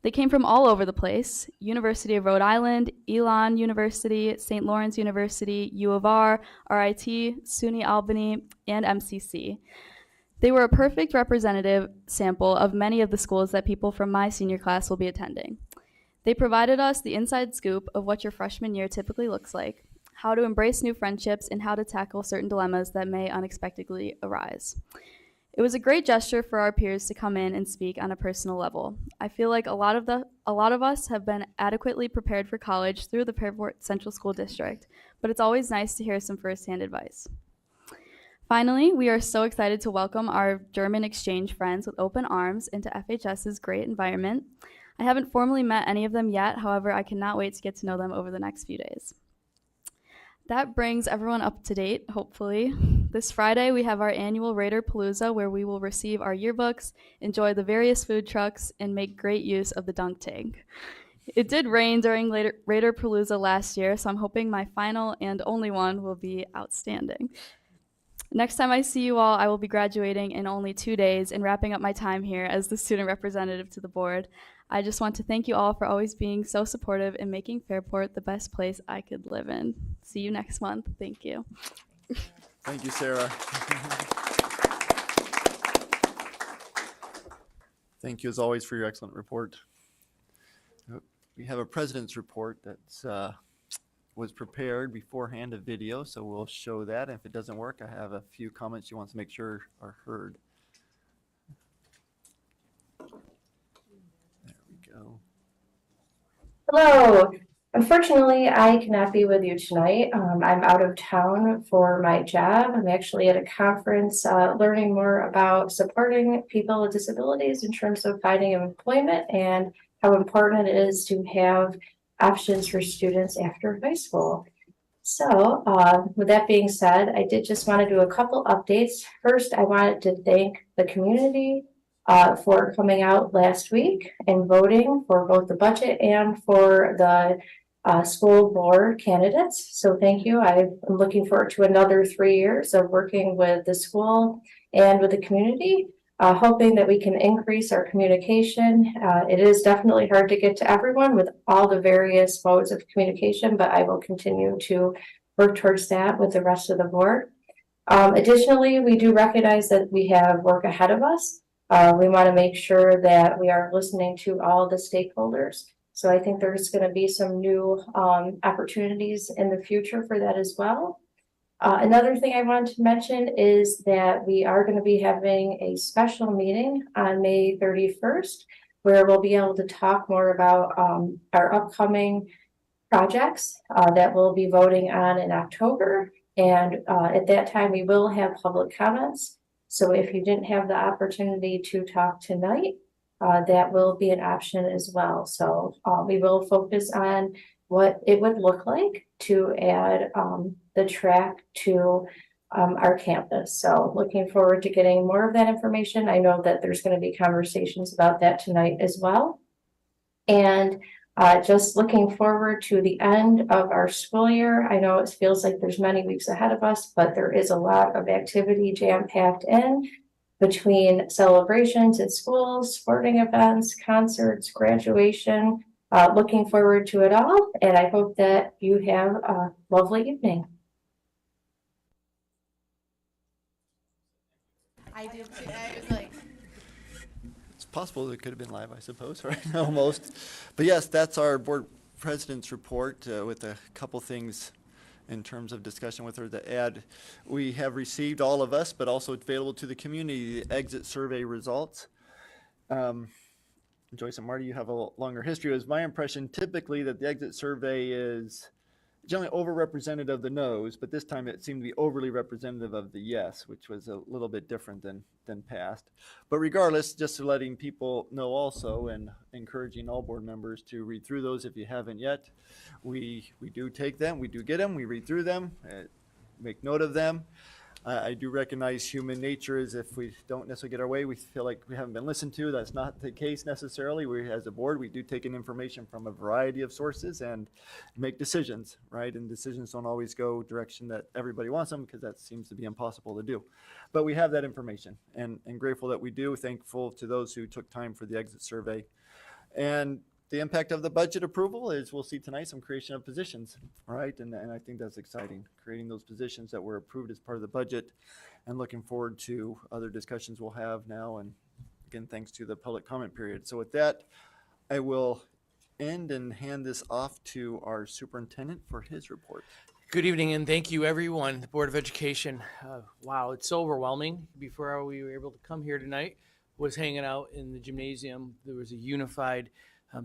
They came from all over the place: University of Rhode Island, Elon University, St. Lawrence University, U of R, RIT, SUNY Albany, and MCC. They were a perfect representative sample of many of the schools that people from my senior class will be attending. They provided us the inside scoop of what your freshman year typically looks like, how to embrace new friendships, and how to tackle certain dilemmas that may unexpectedly arise. It was a great gesture for our peers to come in and speak on a personal level. I feel like a lot of us have been adequately prepared for college through the Fairport Central School District, but it's always nice to hear some firsthand advice. Finally, we are so excited to welcome our German exchange friends with open arms into FHS's great environment. I haven't formally met any of them yet, however, I cannot wait to get to know them over the next few days. That brings everyone up to date, hopefully. This Friday, we have our annual Raider Palooza, where we will receive our yearbooks, enjoy the various food trucks, and make great use of the dunk tank. It did rain during Raider Palooza last year, so I'm hoping my final and only one will be outstanding. Next time I see you all, I will be graduating in only 2 days and wrapping up my time here as the student representative to the board. I just want to thank you all for always being so supportive and making Fairport the best place I could live in. See you next month. Thank you. Thank you, Sarah. Thank you, as always, for your excellent report. We have a president's report that was prepared beforehand, a video, so we'll show that. And if it doesn't work, I have a few comments you want to make sure are heard. There we go. Hello. Unfortunately, I cannot be with you tonight. I'm out of town for my job. I'm actually at a conference learning more about supporting people with disabilities in terms of finding employment and how important it is to have options for students after high school. So with that being said, I did just want to do a couple updates. First, I wanted to thank the community for coming out last week and voting for both the budget and for the school board candidates. So thank you. I'm looking forward to another 3 years of working with the school and with the community, hoping that we can increase our communication. It is definitely hard to get to everyone with all the various modes of communication, but I will continue to work towards that with the rest of the board. Additionally, we do recognize that we have work ahead of us. We want to make sure that we are listening to all the stakeholders. So I think there's going to be some new opportunities in the future for that as well. Another thing I wanted to mention is that we are going to be having a special meeting on May 31st, where we'll be able to talk more about our upcoming projects that we'll be voting on in October. And at that time, we will have public comments. So if you didn't have the opportunity to talk tonight, that will be an option as well. So we will focus on what it would look like to add the track to our campus. So looking forward to getting more of that information. I know that there's going to be conversations about that tonight as well. And just looking forward to the end of our school year. I know it feels like there's many weeks ahead of us, but there is a lot of activity jam-packed in between celebrations at schools, sporting events, concerts, graduation. Looking forward to it all, and I hope that you have a lovely evening. I did too. I was like, It's possible it could have been live, I suppose, right? Almost. But yes, that's our board president's report with a couple things in terms of discussion with her to add. We have received, all of us, but also available to the community, the exit survey results. Joyce and Marty, you have a longer history. It was my impression typically that the exit survey is generally overrepresented of the no's, but this time it seemed to be overly representative of the yes, which was a little bit different than past. But regardless, just letting people know also and encouraging all board members to read through those if you haven't yet. We do take them, we do get them, we read through them, make note of them. I do recognize human nature is if we don't necessarily get our way, we feel like we haven't been listened to. That's not the case necessarily. We, as a board, we do take in information from a variety of sources and make decisions, right? And decisions don't always go direction that everybody wants them because that seems to be impossible to do. But we have that information and grateful that we do. Thankful to those who took time for the exit survey. And the impact of the budget approval is we'll see tonight some creation of positions, right? And I think that's exciting, creating those positions that were approved as part of the budget and looking forward to other discussions we'll have now. And again, thanks to the public comment period. So with that, I will end and hand this off to our superintendent for his report. Good evening, and thank you, everyone. The Board of Education. Wow, it's so overwhelming. Before we were able to come here tonight, was hanging out in the gymnasium. There was a unified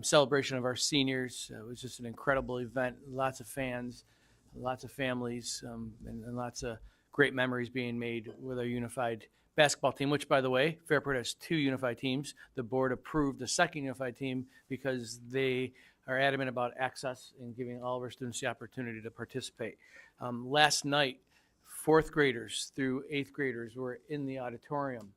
celebration of our seniors. It was just an incredible event. Lots of fans, lots of families, and lots of great memories being made with our unified basketball team, which, by the way, Fairport has 2 unified teams. The board approved the second unified team because they are adamant about access and giving all of our students the opportunity to participate. Last night, 4th graders through 8th graders were in the auditorium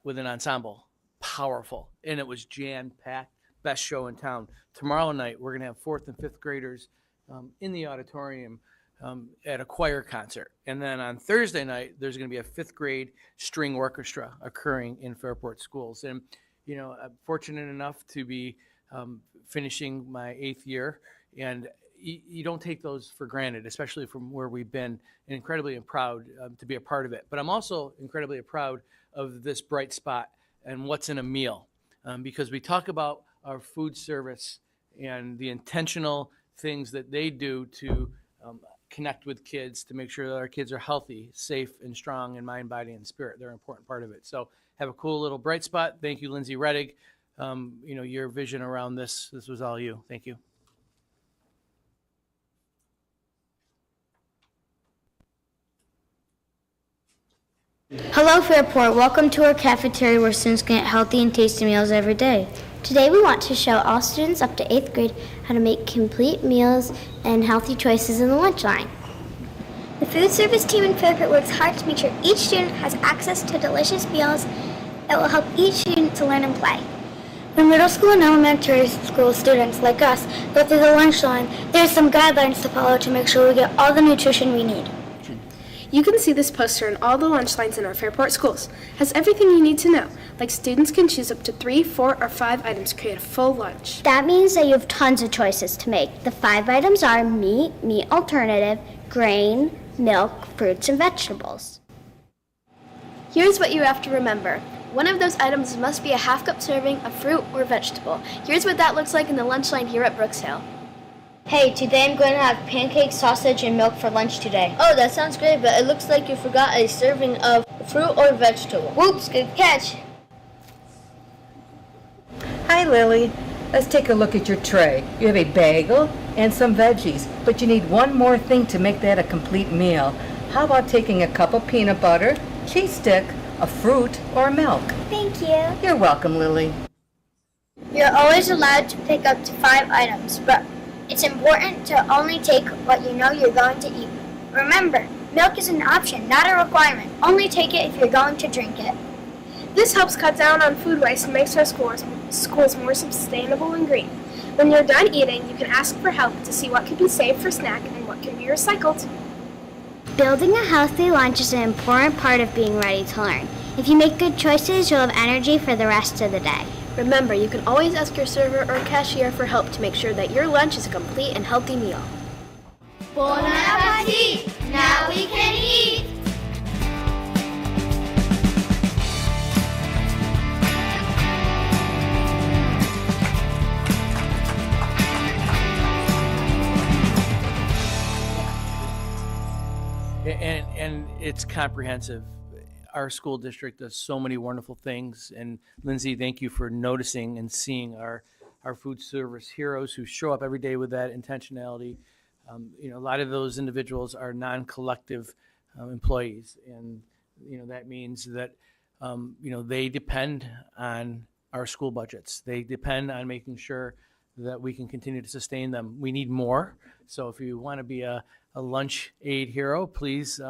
with an ensemble. Powerful. And it was jam-packed. Best show in town. Tomorrow night, we're going to have 4th and 5th graders in the auditorium at a choir concert. And then on Thursday night, there's going to be a 5th grade string orchestra occurring in Fairport schools. And, you know, I'm fortunate enough to be finishing my 8th year, and you don't take those for granted, especially from where we've been, and incredibly proud to be a part of it. But I'm also incredibly proud of this bright spot and what's in a meal, because we talk about our food service and the intentional things that they do to connect with kids to make sure that our kids are healthy, safe, and strong in mind, body, and spirit. They're an important part of it. So have a cool little bright spot. Thank you, Lindsay Reddig. You know, your vision around this was all you. Thank you. Hello, Fairport. Welcome to our cafeteria where students can get healthy and tasty meals every day. Today we want to show all students up to 8th grade how to make complete meals and healthy choices in the lunch line. The food service team in Fairport works hard to make sure each student has access to delicious meals that will help each student to learn and play. When middle school and elementary school students like us go through the lunch line, there are some guidelines to follow to make sure we get all the nutrition we need. You can see this poster in all the lunch lines in our Fairport schools. It has everything you need to know, like students can choose up to 3, 4, or 5 items to create a full lunch. That means that you have tons of choices to make. The 5 items are meat alternative, grain, milk, fruits, and vegetables. Here's what you have to remember. One of those items must be a half-cup serving of fruit or vegetable. Here's what that looks like in the lunch line here at Brooks Hill. Hey, today I'm going to have pancakes, sausage, and milk for lunch today. Oh, that sounds great, but it looks like you forgot a serving of fruit or vegetable. Whoops, good catch. Hi, Lily. Let's take a look at your tray. You have a bagel and some veggies, but you need one more thing to make that a complete meal. How about taking a cup of peanut butter, cheese stick, a fruit, or milk? Thank you. You're welcome, Lily. You're always allowed to pick up to 5 items, but it's important to only take what you know you're going to eat. Remember, milk is an option, not a requirement. Only take it if you're going to drink it. This helps cut down on food waste and makes our schools more sustainable and green. When you're done eating, you can ask for help to see what can be saved for snack and what can be recycled. Building a healthy lunch is an important part of being ready to learn. If you make good choices, you'll have energy for the rest of the day. Remember, you can always ask your server or cashier for help to make sure that your lunch is a complete and healthy meal. Bon appetit! Now we can eat! And it's comprehensive. Our school district does so many wonderful things, and Lindsay, thank you for noticing and seeing our food service heroes who show up every day with that intentionality. You know, a lot of those individuals are non-collective employees, and you know that means that you know they depend on our school budgets. They depend on making sure that we can continue to sustain them. We need more, so if you want to be a lunch aid hero, please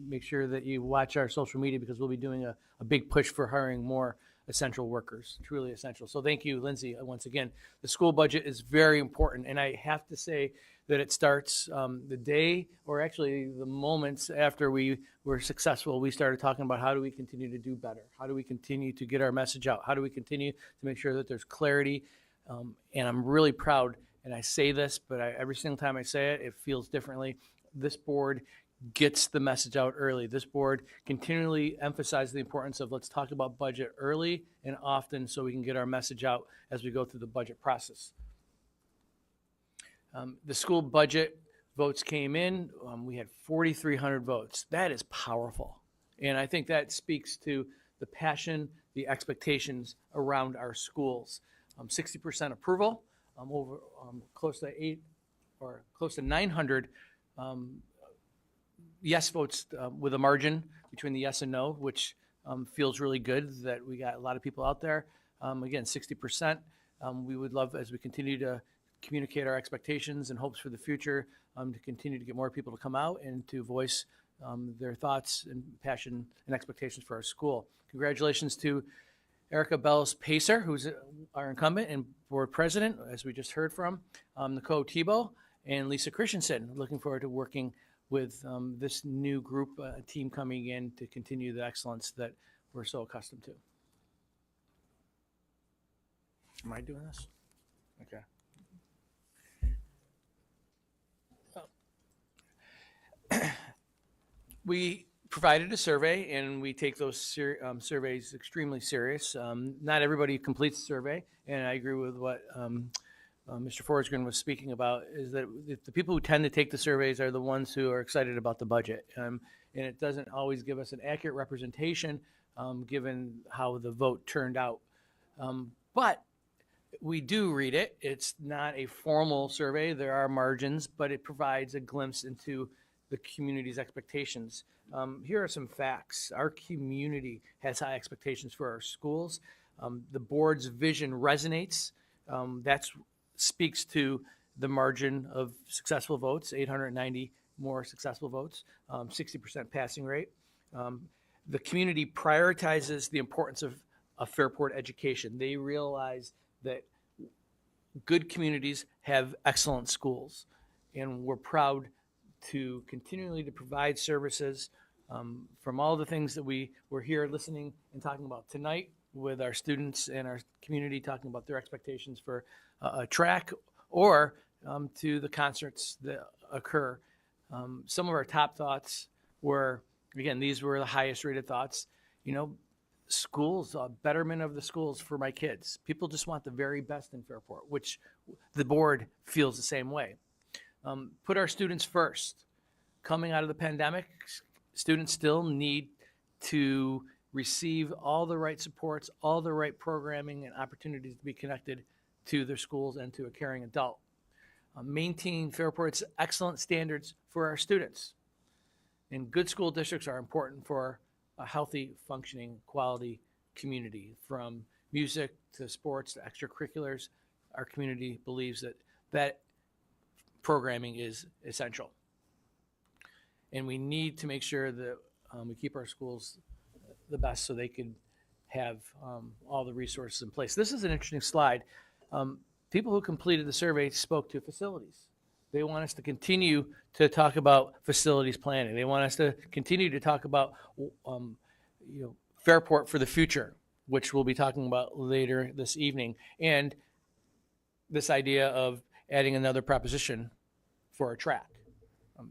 make sure that you watch our social media, because we'll be doing a big push for hiring more essential workers, truly essential. So thank you, Lindsay, once again. The school budget is very important, and I have to say that it starts the day, or actually the moments after we were successful, we started talking about how do we continue to do better? How do we continue to get our message out? How do we continue to make sure that there's clarity? And I'm really proud, and I say this, but every single time I say it, it feels differently. This board gets the message out early. This board continually emphasizes the importance of let's talk about budget early and often so we can get our message out as we go through the budget process. The school budget votes came in. We had 4,300 votes. That is powerful. And I think that speaks to the passion, the expectations around our schools. 60% approval, over close to 900 yes votes with a margin between the yes and no, which feels really good that we got a lot of people out there. Again, 60%. We would love, as we continue to communicate our expectations and hopes for the future, to continue to get more people to come out and to voice their thoughts and passion and expectations for our school. Congratulations to Erica Bellis-Pacer, who's our incumbent and board president, as we just heard from, Nicole Tebow, and Lisa Christensen. Looking forward to working with this new group team coming in to continue the excellence that we're so accustomed to. Am I doing this? Okay. We provided a survey, and we take those surveys extremely serious. Not everybody completes the survey, and I agree with what Mr. Forsgren was speaking about, is that the people who tend to take the surveys are the ones who are excited about the budget. And it doesn't always give us an accurate representation given how the vote turned out. But we do read it. It's not a formal survey. There are margins, but it provides a glimpse into the community's expectations. Here are some facts. Our community has high expectations for our schools. The board's vision resonates. That speaks to the margin of successful votes, 890 more successful votes, 60% passing rate. The community prioritizes the importance of a Fairport education. They realize that good communities have excellent schools, and we're proud to continually to provide services from all the things that we were here listening and talking about tonight with our students and our community, talking about their expectations for a track, or to the concerts that occur. Some of our top thoughts were, again, these were the highest rated thoughts, schools, betterment of the schools for my kids. People just want the very best in Fairport, which the board feels the same way. Put our students first. Coming out of the pandemic, students still need to receive all the right supports, all the right programming and opportunities to be connected to their schools and to a caring adult. Maintain Fairport's excellent standards for our students. And good school districts are important for a healthy, functioning, quality community. From music to sports to extracurriculars, our community believes that programming is essential. And we need to make sure that we keep our schools the best so they can have all the resources in place. This is an interesting slide. People who completed the survey spoke to facilities. They want us to continue to talk about facilities planning. They want us to continue to talk about Fairport for the future, which we'll be talking about later this evening, and this idea of adding another proposition for our track.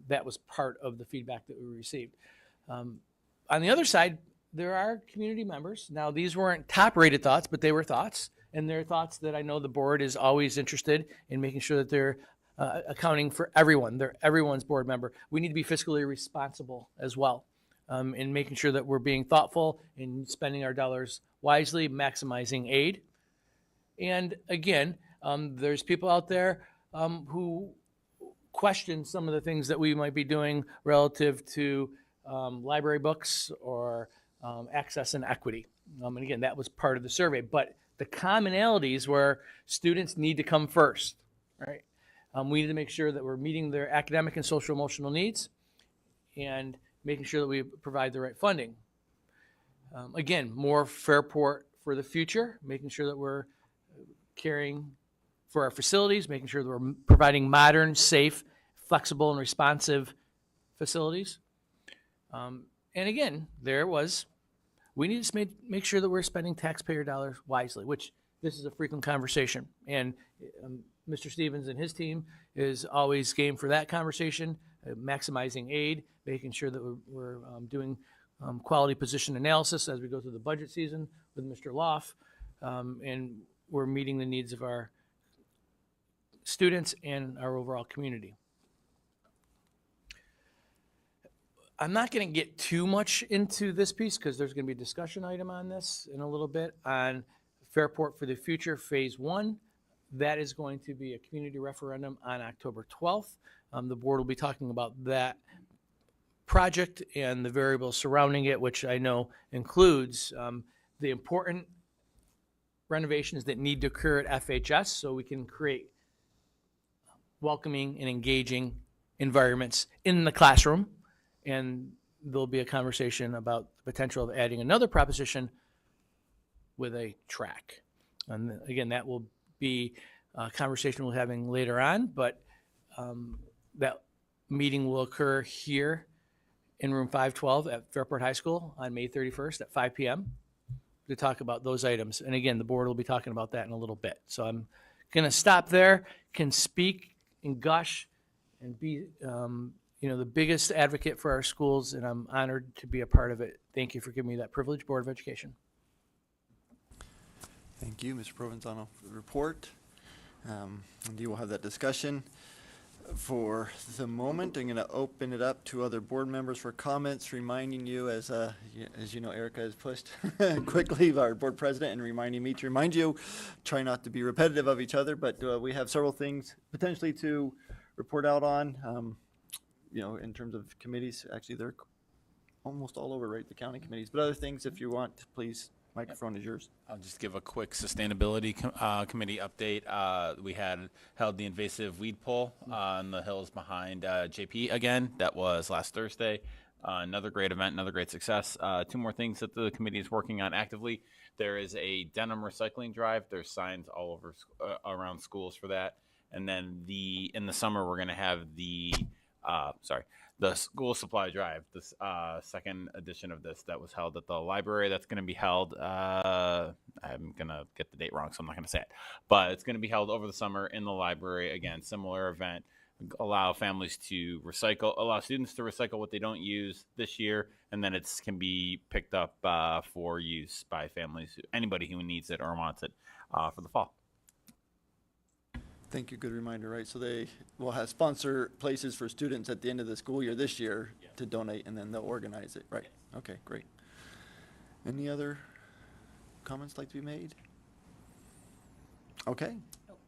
That was part of the feedback that we received. On the other side, there are community members. Now, these weren't top-rated thoughts, but they were thoughts, and they're thoughts that I know the board is always interested in making sure that they're accounting for everyone. They're everyone's board member. We need to be fiscally responsible as well in making sure that we're being thoughtful in spending our dollars wisely, maximizing aid. And again, there's people out there who question some of the things that we might be doing relative to library books or access and equity. And again, that was part of the survey. But the commonalities were students need to come first, right? We need to make sure that we're meeting their academic and social emotional needs and making sure that we provide the right funding. Again, more Fairport for the future, making sure that we're caring for our facilities, making sure that we're providing modern, safe, flexible, and responsive facilities. And again, we need to make sure that we're spending taxpayer dollars wisely, which this is a frequent conversation. And Mr. Stevens and his team is always game for that conversation, maximizing aid, making sure that we're doing quality position analysis as we go through the budget season with Mr. Loff, and we're meeting the needs of our students and our overall community. I'm not going to get too much into this piece because there's going to be a discussion item on this in a little bit on Fairport for the Future Phase 1. That is going to be a community referendum on October 12th. The board will be talking about that project and the variables surrounding it, which I know includes the important renovations that need to occur at FHS so we can create welcoming and engaging environments in the classroom. And there'll be a conversation about the potential of adding another proposition with a track. And again, that will be a conversation we're having later on, but that meeting will occur here in room 512 at Fairport High School on May 31st at 5 p.m. to talk about those items. And again, the board will be talking about that in a little bit. So I'm going to stop there, can speak and gush and be the biggest advocate for our schools, and I'm honored to be a part of it. Thank you for giving me that privilege, Board of Education. Thank you, Mr. Provenzano, for the report. And you will have that discussion. For the moment, I'm going to open it up to other board members for comments, reminding you, as you know, Erica has pushed quickly, our board president, and reminding me to remind you, try not to be repetitive of each other, but we have several things potentially to report out on, in terms of committees. Actually, they're almost all over, right, the county committees, but other things, if you want, please. Microphone is yours. I'll just give a quick sustainability committee update. We had held the invasive weed pull on the hills behind JP again. That was last Thursday. Another great event, another great success. Two more things that the committee is working on actively. There is a denim recycling drive. There's signs all over around schools for that. And then in the summer, we're going to have the school supply drive, this second edition of this that was held at the library. That's going to be held, I'm going to get the date wrong, so I'm not going to say it. But it's going to be held over the summer in the library. Again, similar event. Allow families to recycle, allow students to recycle what they don't use this year, and then it can be picked up for use by families, anybody who needs it or wants it for the fall. Thank you. Good reminder, right? So they will have sponsor places for students at the end of the school year this year to donate, and then they'll organize it, right? Okay, great. Any other comments like to be made? Okay.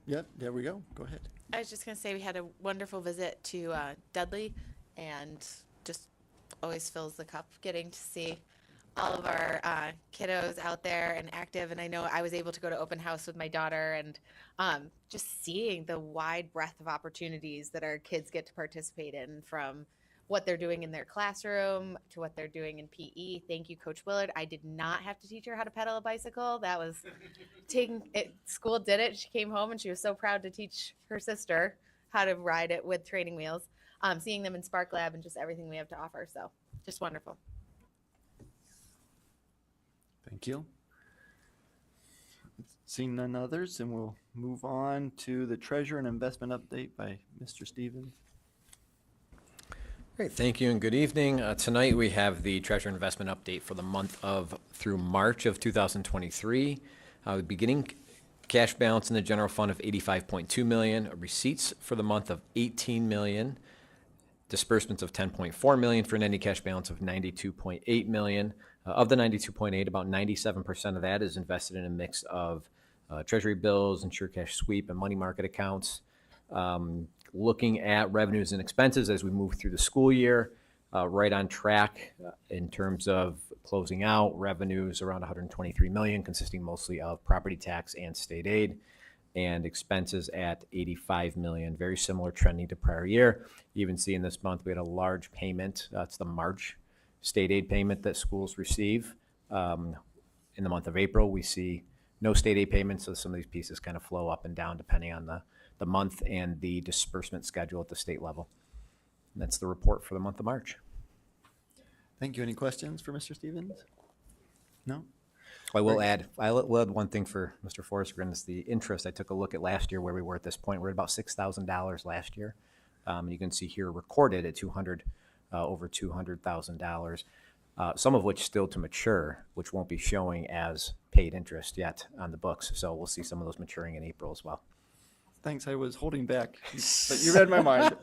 Yep, there we go. Go ahead. I was just going to say we had a wonderful visit to Dudley, and just always fills the cup getting to see all of our kiddos out there and active. And I know I was able to go to open house with my daughter, and just seeing the wide breadth of opportunities that our kids get to participate in, from what they're doing in their classroom to what they're doing in PE. Thank you, Coach Willard. I did not have to teach her how to pedal a bicycle. That was taking it. School did it. She came home and she was so proud to teach her sister how to ride it with training wheels. Seeing them in Spark Lab and just everything we have to offer. So just wonderful. Thank you. Seeing none others, and we'll move on to the treasure and investment update by Mr. Stevens. Great, thank you and good evening. Tonight we have the treasure investment update for the month through March of 2023. The beginning cash balance in the general fund of $85.2 million, receipts for the month of $18 million, disbursements of $10.4 million for an ending cash balance of $92.8 million. Of the 92.8, about 97% of that is invested in a mix of treasury bills, insured cash sweep, and money market accounts. Looking at revenues and expenses as we move through the school year, right on track in terms of closing out revenues around $123 million, consisting mostly of property tax and state aid, and expenses at $85 million, very similar trending to prior year. You even see in this month we had a large payment. That's the March state aid payment that schools receive. In the month of April, we see no state aid payments, so some of these pieces kind of flow up and down depending on the month and the disbursement schedule at the state level. And that's the report for the month of March. Thank you. Any questions for Mr. Stevens? No? I will add one thing for Mr. Forrestgren is the interest. I took a look at last year where we were at this point. We're at about $6,000 last year. You can see here recorded at over $200,000, some of which still to mature, which won't be showing as paid interest yet on the books. So we'll see some of those maturing in April as well. Thanks. I was holding back, but you read my mind.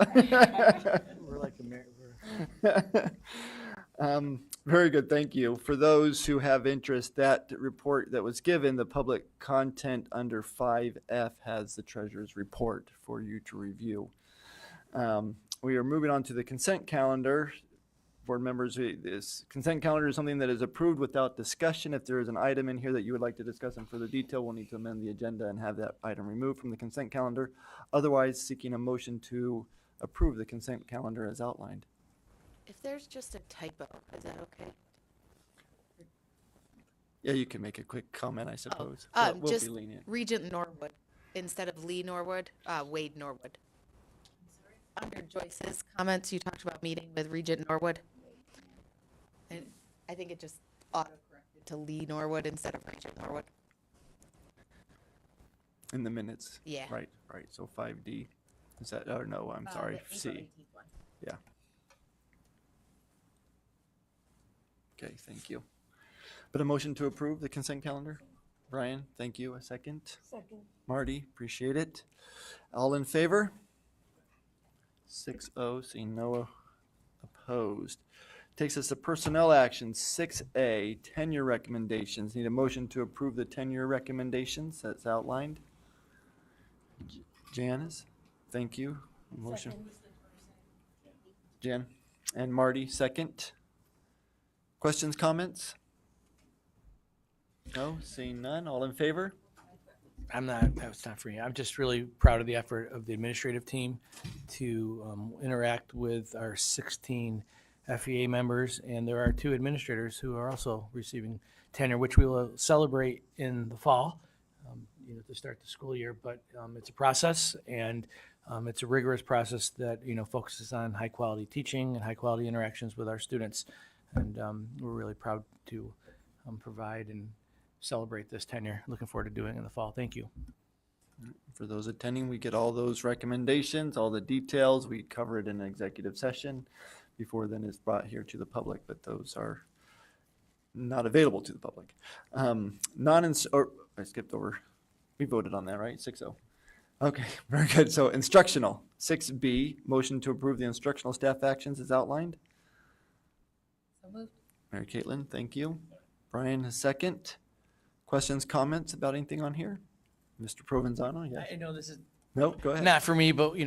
We're like Very good, thank you. For those who have interest, that report that was given, the public content under 5F has the treasurer's report for you to review. We are moving on to the consent calendar. Board members, this consent calendar is something that is approved without discussion. If there is an item in here that you would like to discuss in further detail, we'll need to amend the agenda and have that item removed from the consent calendar. Otherwise, seeking a motion to approve the consent calendar as outlined. If there's just a typo, is that okay? Yeah, you can make a quick comment, I suppose. We'll Just be lenient. Regent Norwood instead of Lee Norwood, Wade Norwood. Under Joyce's comments, you talked about meeting with Regent Norwood. And I think it just auto-corrected to Lee Norwood instead of Regent Norwood. In the minutes. Yeah. Right. So 5D. Is that, or no, I'm sorry, C. Yeah. Okay, thank you. But a motion to approve the consent calendar? Brian, thank you. A second? Second. Marty, appreciate it. All in favor? 6-0, seeing no opposed. Takes us to personnel actions, 6A, tenure recommendations. Need a motion to approve the tenure recommendations that's outlined. Janice, thank you. Motion. Jan and Marty, second. Questions, comments? No, seeing none. All in favor? That's not for me. I'm just really proud of the effort of the administrative team to interact with our 16 FEA members, and there are 2 administrators who are also receiving tenure, which we will celebrate in the fall, to start the school year. But it's a process, and it's a rigorous process that focuses on high quality teaching and high quality interactions with our students, and we're really proud to provide and celebrate this tenure. Looking forward to doing it in the fall. Thank you. For those attending, we get all those recommendations, all the details. We cover it in an executive session before then it's brought here to the public, but those are not available to the public. I skipped over. We voted on that, right? 6-0. Okay, very good. So instructional, 6B, motion to approve the instructional staff actions as outlined. So moved. Mary Caitlin, thank you. Brian, a second. Questions, comments about anything on here? Mr. Provenzano, yes. I know this is No, go ahead. not for me, but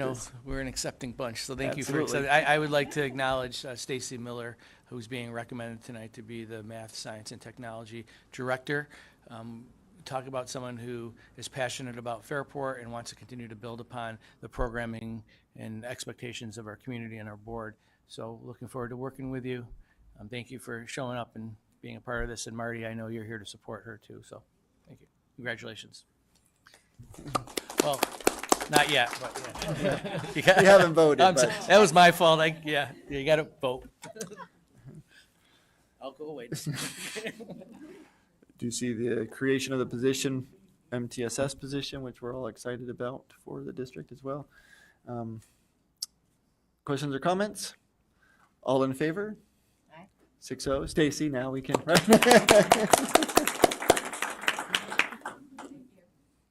we're an accepting bunch, so thank you for Absolutely. accepting. I would like to acknowledge Stacy Miller, who's being recommended tonight to be the Math, Science, and Technology Director. Talk about someone who is passionate about Fairport and wants to continue to build upon the programming and expectations of our community and our board. So looking forward to working with you. Thank you for showing up and being a part of this. And Marty, I know you're here to support her too, so thank you. Congratulations. Well, not yet, but yeah. You haven't voted, I'm but- sorry. That was my fault. You got to vote. I'll go away. Do you see the creation of the position, MTSS position, which we're all excited about for the district as well? Questions or comments? All in favor? Aye. 6-0. Stacy, now we can.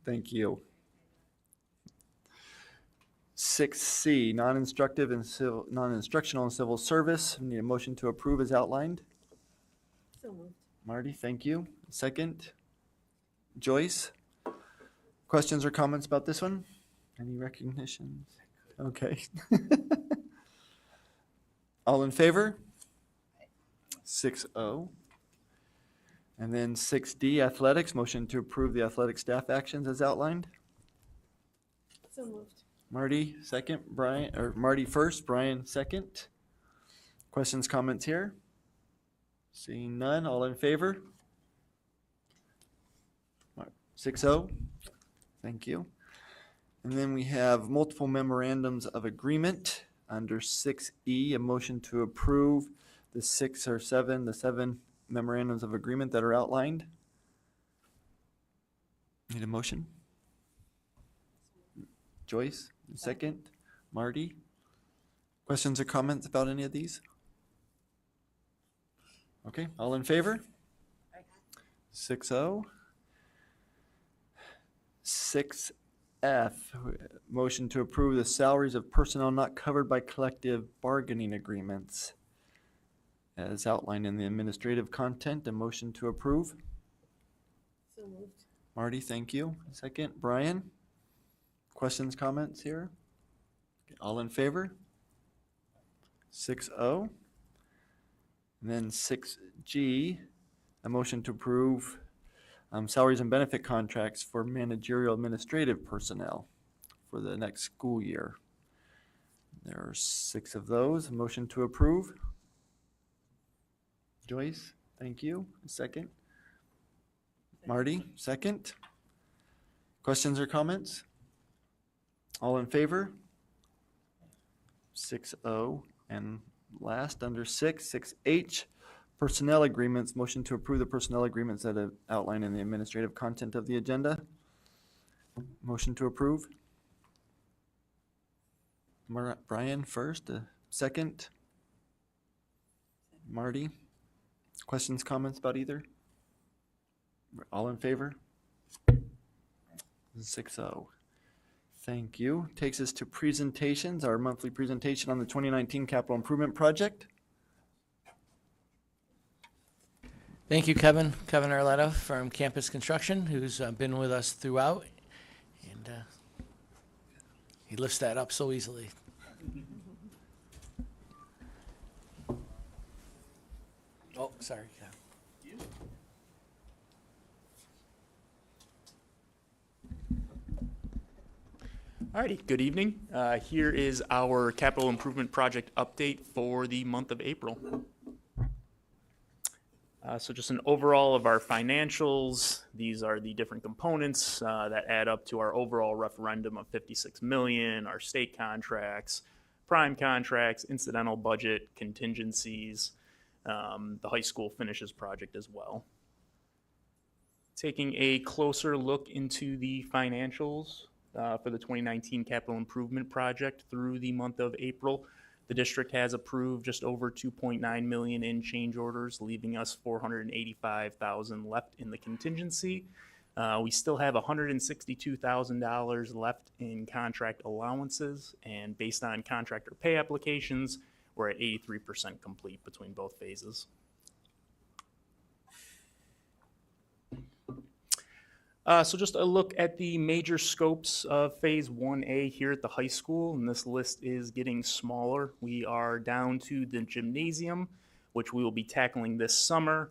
Thank you. 6C, non-instructive and civil, non-instructional and civil service. We need a motion to approve as outlined. So moved. Marty, thank you. Second. Joyce? Questions or comments about this one? Any recognitions? Okay. All in favor? 6-0. And then 6D, athletics, motion to approve the athletic staff actions as outlined. So moved. Marty, second. Brian, or Marty first, Brian second. Questions, comments here? Seeing none, all in favor? 6-0. Thank you. And then we have multiple memorandums of agreement under 6E, a motion to approve the 7 memorandums of agreement that are outlined. Need a motion? Joyce, second. Marty? Questions or comments about any of these? Okay, all in favor? 6-0. 6 F, motion to approve the salaries of personnel not covered by collective bargaining agreements. As outlined in the administrative content, a motion to approve. So moved. Marty, thank you. Second, Brian? Questions, comments here? All in favor? 6-0. And then 6G, a motion to approve salaries and benefit contracts for managerial administrative personnel for the next school year. There are 6 of those. A motion to approve. Joyce, thank you. Second. Marty, second. Questions or comments? All in favor? 6-0. And last, under 6H, personnel agreements. Motion to approve the personnel agreements that are outlined in the administrative content of the agenda. Motion to approve. Brian first, second. Marty. Questions, comments about either? All in favor? 6-0. Thank you. Takes us to presentations, our monthly presentation on the 2019 capital improvement project. Thank you, Kevin. Kevin Arletta from Campus Construction, who's been with us throughout. And he lifts that up so easily. Oh, sorry. Alrighty, good evening. Here is our capital improvement project update for the month of April. So just an overall of our financials. These are the different components that add up to our overall referendum of $56 million, our state contracts, prime contracts, incidental budget, contingencies, the high school finishes project as well. Taking a closer look into the financials for the 2019 capital improvement project through the month of April, the district has approved just over $2.9 million in change orders, leaving us $485,000 left in the contingency. We still have $162,000 left in contract allowances, and based on contractor pay applications, we're at 83% complete between both phases. So just a look at the major scopes of Phase 1A here at the high school, and this list is getting smaller. We are down to the gymnasium, which we will be tackling this summer.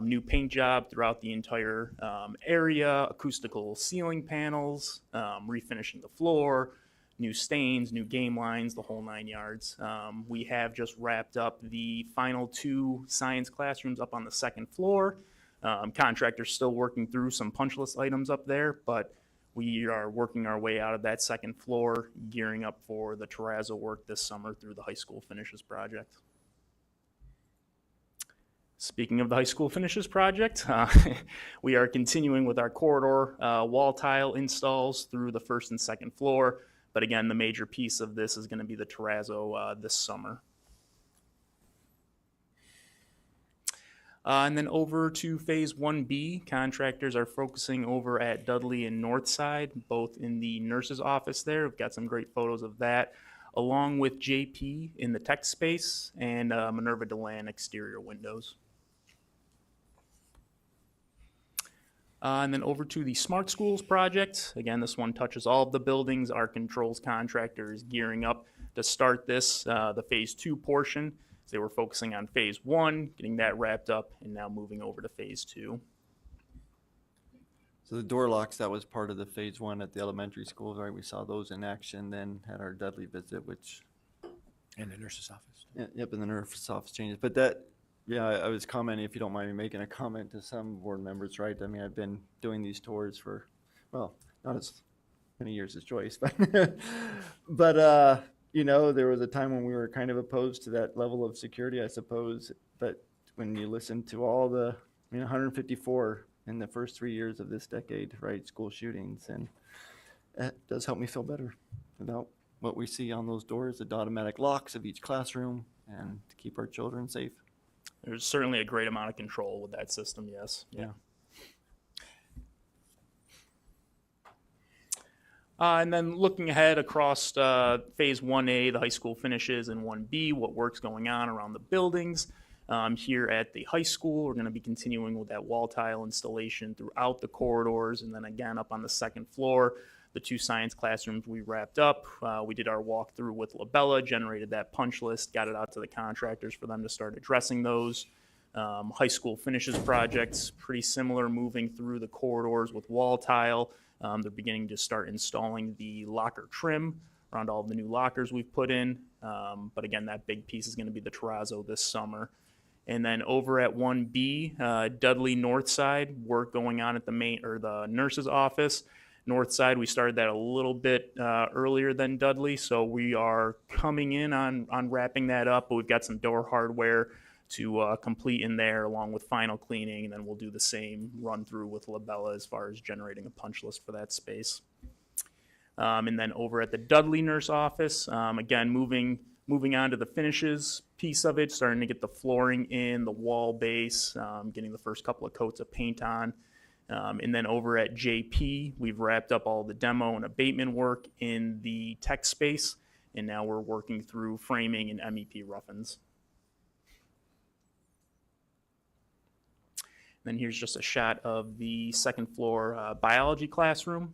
New paint job throughout the entire area, acoustical ceiling panels, refinishing the floor, new stains, new game lines, the whole 9 yards. We have just wrapped up the final 2 science classrooms up on the 2nd floor. Contractor's still working through some punch list items up there, but we are working our way out of that 2nd floor, gearing up for the terrazzo work this summer through the high school finishes project. Speaking of the high school finishes project, we are continuing with our corridor wall tile installs through the 1st and 2nd floor, but again, the major piece of this is going to be the terrazzo this summer. And then over to Phase 1B, contractors are focusing over at Dudley and Northside, both in the nurse's office there. We've got some great photos of that, along with JP in the tech space and Minerva Deland exterior windows. And then over to the Smart Schools project. Again, this one touches all of the buildings. Our controls contractor is gearing up to start this, the Phase 2 portion. They were focusing on Phase 1, getting that wrapped up, and now moving over to Phase 2. So the door locks, that was part of the Phase 1 at the elementary schools, right? We saw those in action, then had our Dudley visit, which... And the nurse's office. Yep, and the nurse's office changes. But that, yeah, I was commenting, if you don't mind me making a comment to some board members, right? I mean, I've been doing these tours for, well, not as many years as Joyce, but you know, there was a time when we were kind of opposed to that level of security, I suppose. But when you listen to all the, 154 in the first 3 years of this decade, right, school shootings, and it does help me feel better about what we see on those doors, the automatic locks of each classroom, and to keep our children safe. There's certainly a great amount of control with that system, yes. Yeah. And then looking ahead across Phase 1A, the high school finishes, and 1B, what work's going on around the buildings. Here at the high school, we're going to be continuing with that wall tile installation throughout the corridors, and then again up on the second floor, the 2 science classrooms we wrapped up. We did our walkthrough with Labella, generated that punch list, got it out to the contractors for them to start addressing those. High school finishes projects, pretty similar, moving through the corridors with wall tile. They're beginning to start installing the locker trim around all of the new lockers we've put in. But again, that big piece is going to be the terrazzo this summer. And then over at 1B, Dudley North Side, work going on at the nurse's office. North Side, we started that a little bit earlier than Dudley, so we are coming in on wrapping that up, but we've got some door hardware to complete in there along with final cleaning, and then we'll do the same run through with Labella as far as generating a punch list for that space. And then over at the Dudley nurse office, again, moving on to the finishes piece of it, starting to get the flooring in, the wall base, getting the first couple of coats of paint on. And then over at JP, we've wrapped up all the demo and abatement work in the tech space, and now we're working through framing and MEP rough-ins. Then here's just a shot of the second floor biology classroom.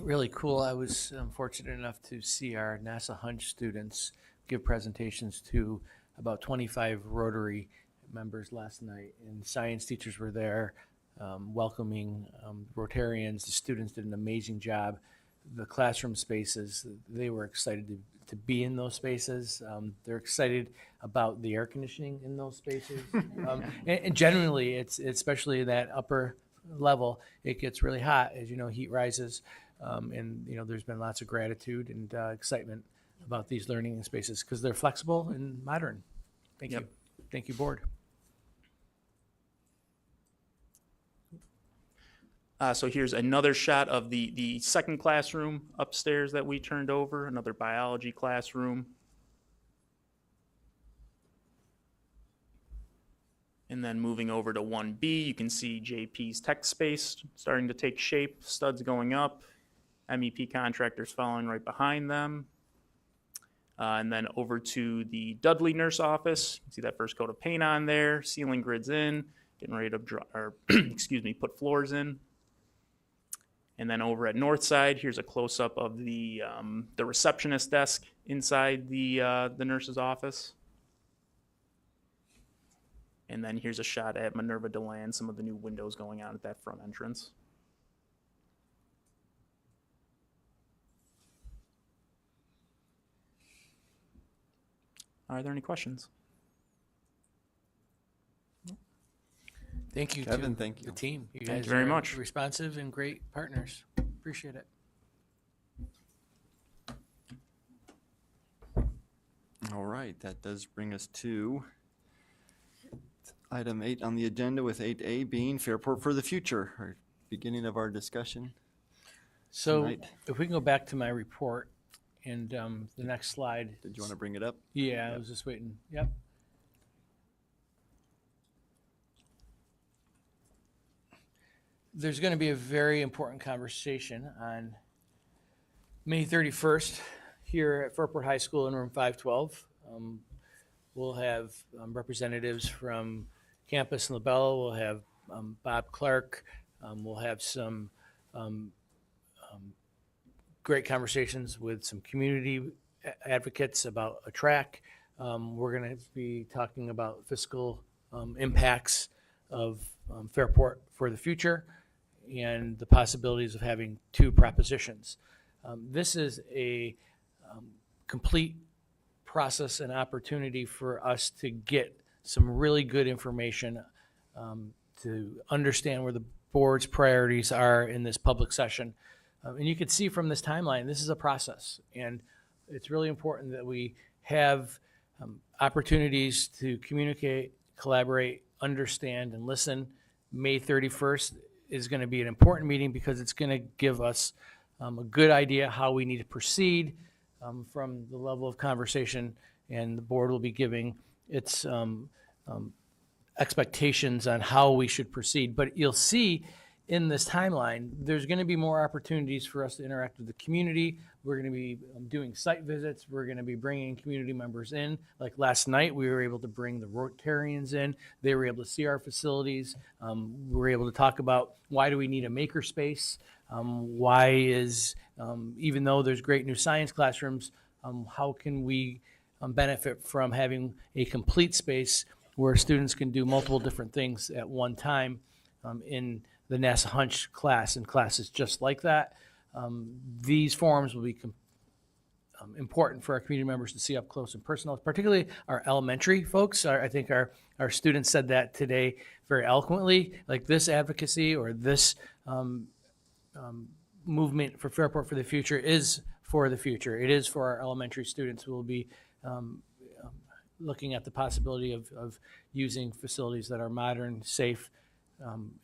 Really cool. I was fortunate enough to see our NASA Hunch students give presentations to about 25 Rotary members last night, and science teachers were there welcoming Rotarians. The students did an amazing job. The classroom spaces, they were excited to be in those spaces. They're excited about the air conditioning in those spaces. And generally, it's especially that upper level, it gets really hot. As you know, heat rises, and there's been lots of gratitude and excitement about these learning spaces because they're flexible and modern. Thank you. Thank you, board. So here's another shot of the second classroom upstairs that we turned over, another biology classroom. And then moving over to 1B, you can see JP's tech space starting to take shape, studs going up, MEP contractors following right behind them. And then over to the Dudley nurse office, you can see that first coat of paint on there, ceiling grids in, getting ready to put floors in. And then over at Northside, here's a close-up of the receptionist desk inside the nurse's office. And then here's a shot at Minerva DeLand, some of the new windows going on at that front entrance. Are there any questions? Thank you, Kevin, to thank you. the team. You Thank guys you very are much. responsive and great partners. Appreciate it. All right, that does bring us to item 8 on the agenda, with 8A being Fairport for the Future, our beginning of our discussion. So tonight. if we can go back to my report and the next slide. Did you want to bring it up? Yeah, I was just waiting. Yep. There's going to be a very important conversation on May 31st here at Fairport High School in room 512. We'll have representatives from campus and LaBella. We'll have Bob Clark. We'll have some great conversations with some community advocates about a track. We're going to be talking about fiscal impacts of Fairport for the future and the possibilities of having 2 propositions. This is a complete process and opportunity for us to get some really good information to understand where the board's priorities are in this public session. And you can see from this timeline, this is a process. And it's really important that we have opportunities to communicate, collaborate, understand, and listen. May 31st is going to be an important meeting because it's going to give us a good idea how we need to proceed from the level of conversation, and the board will be giving its expectations on how we should proceed. But you'll see in this timeline, there's going to be more opportunities for us to interact with the community. We're going to be doing site visits. We're going to be bringing community members in. Like last night, we were able to bring the Rotarians in. They were able to see our facilities. We were able to talk about why do we need a makerspace? Why is, even though there's great new science classrooms, how can we benefit from having a complete space where students can do multiple different things at one time in the NASA Hunch class and classes just like that. These forums will be important for our community members to see up close and personal, particularly our elementary folks. I think our students said that today very eloquently, like this advocacy or this movement for Fairport for the Future is for the future. It is for our elementary students who will be looking at the possibility of using facilities that are modern, safe,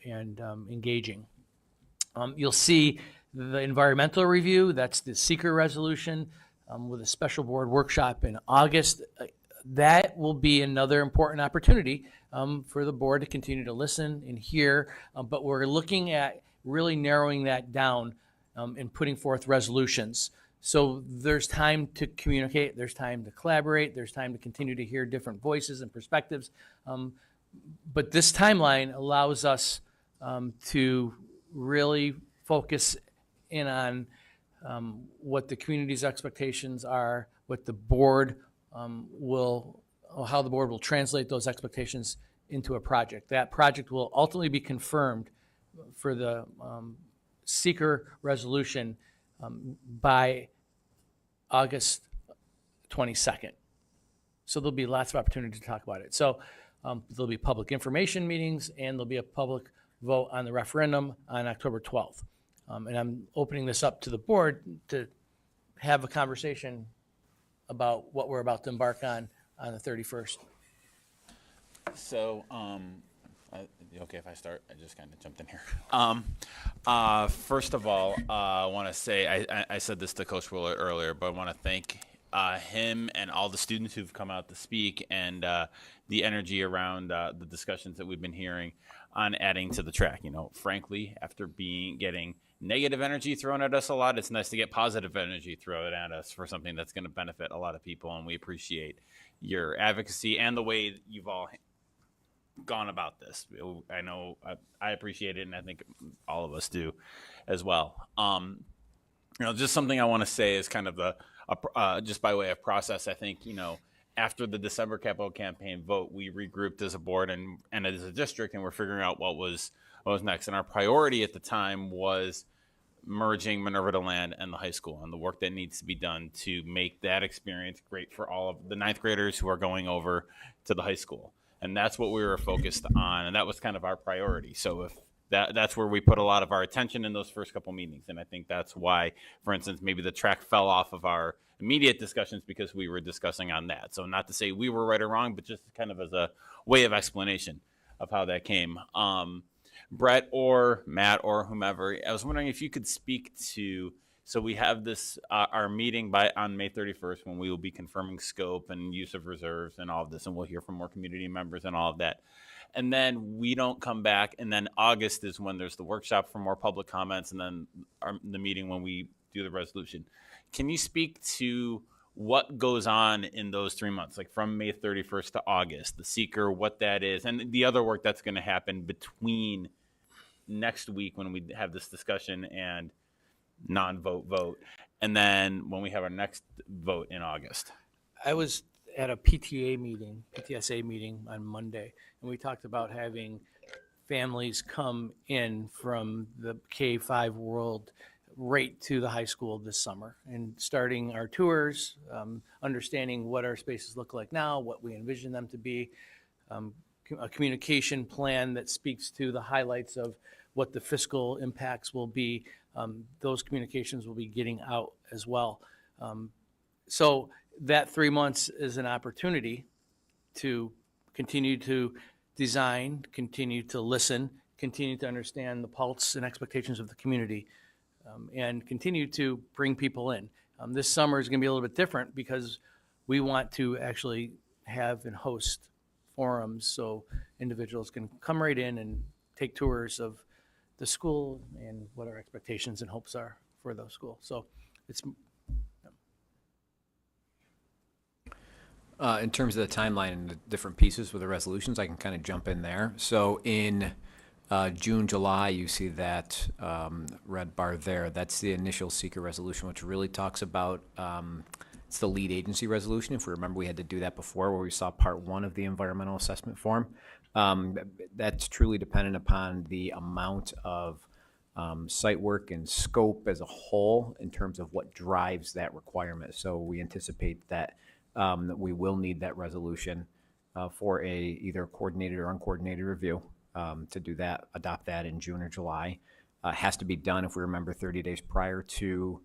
and engaging. You'll see the environmental review, that's the seeker resolution with a special board workshop in August. That will be another important opportunity for the board to continue to listen and hear, but we're looking at really narrowing that down and putting forth resolutions. So there's time to communicate, there's time to collaborate, there's time to continue to hear different voices and perspectives. But this timeline allows us to really focus in on what the community's expectations are, what the board how the board will translate those expectations into a project. That project will ultimately be confirmed for the seeker resolution by August 22nd. So there'll be lots of opportunity to talk about it. So there'll be public information meetings and there'll be a public vote on the referendum on October 12th. And I'm opening this up to the board to have a conversation about what we're about to embark on the 31st. So, okay if I start? I just kind of jumped in here. First of all, I want to say, I said this to Coach Willard earlier, but I want to thank him and all the students who've come out to speak and the energy around the discussions that we've been hearing on adding to the track. You know, frankly, after getting negative energy thrown at us a lot, it's nice to get positive energy thrown at us for something that's going to benefit a lot of people, and we appreciate your advocacy and the way you've all gone about this. I know I appreciate it, and I think all of us do as well. You know, just something I want to say is kind of just by way of process. I think, you know, after the December capital campaign vote, we regrouped as a board and as a district, and we're figuring out what was next. And our priority at the time was merging Minerva DeLand and the high school and the work that needs to be done to make that experience great for all of the ninth graders who are going over to the high school. And that's what we were focused on, and that was kind of our priority. So if that's where we put a lot of our attention in those first couple meetings, and I think that's why, for instance, maybe the track fell off of our immediate discussions because we were discussing on that. So not to say we were right or wrong, but just kind of as a way of explanation of how that came. Brett or Matt or whomever, I was wondering if you could speak to, so we have this, our meeting on May 31st when we will be confirming scope and use of reserves and all of this, and we'll hear from more community members and all of that. And then we don't come back, and then August is when there's the workshop for more public comments, and then the meeting when we do the resolution. Can you speak to what goes on in those 3 months, like from May 31st to August, the seeker, what that is, and the other work that's going to happen between next week when we have this discussion and non-vote vote, and then when we have our next vote in August? I was at a PTSA meeting on Monday, and we talked about having families come in from the K-5 world right to the high school this summer and starting our tours, understanding what our spaces look like now, what we envision them to be, a communication plan that speaks to the highlights of what the fiscal impacts will be. Those communications will be getting out as well. So that 3 months is an opportunity to continue to design, continue to listen, continue to understand the pulse and expectations of the community, and continue to bring people in. This summer is going to be a little bit different because we want to actually have and host forums so individuals can come right in and take tours of the school and what our expectations and hopes are for those schools. So it's In terms of the timeline and the different pieces with the resolutions, I can kind of jump in there. So in June, July, you see that red bar there. That's the initial seeker resolution, which really talks about it's the lead agency resolution. If we remember, we had to do that before where we saw part one of the environmental assessment form. That's truly dependent upon the amount of site work and scope as a whole in terms of what drives that requirement. So we anticipate that we will need that resolution for either coordinated or uncoordinated review to do that, adopt that in June or July. It has to be done, if we remember, 30 days prior to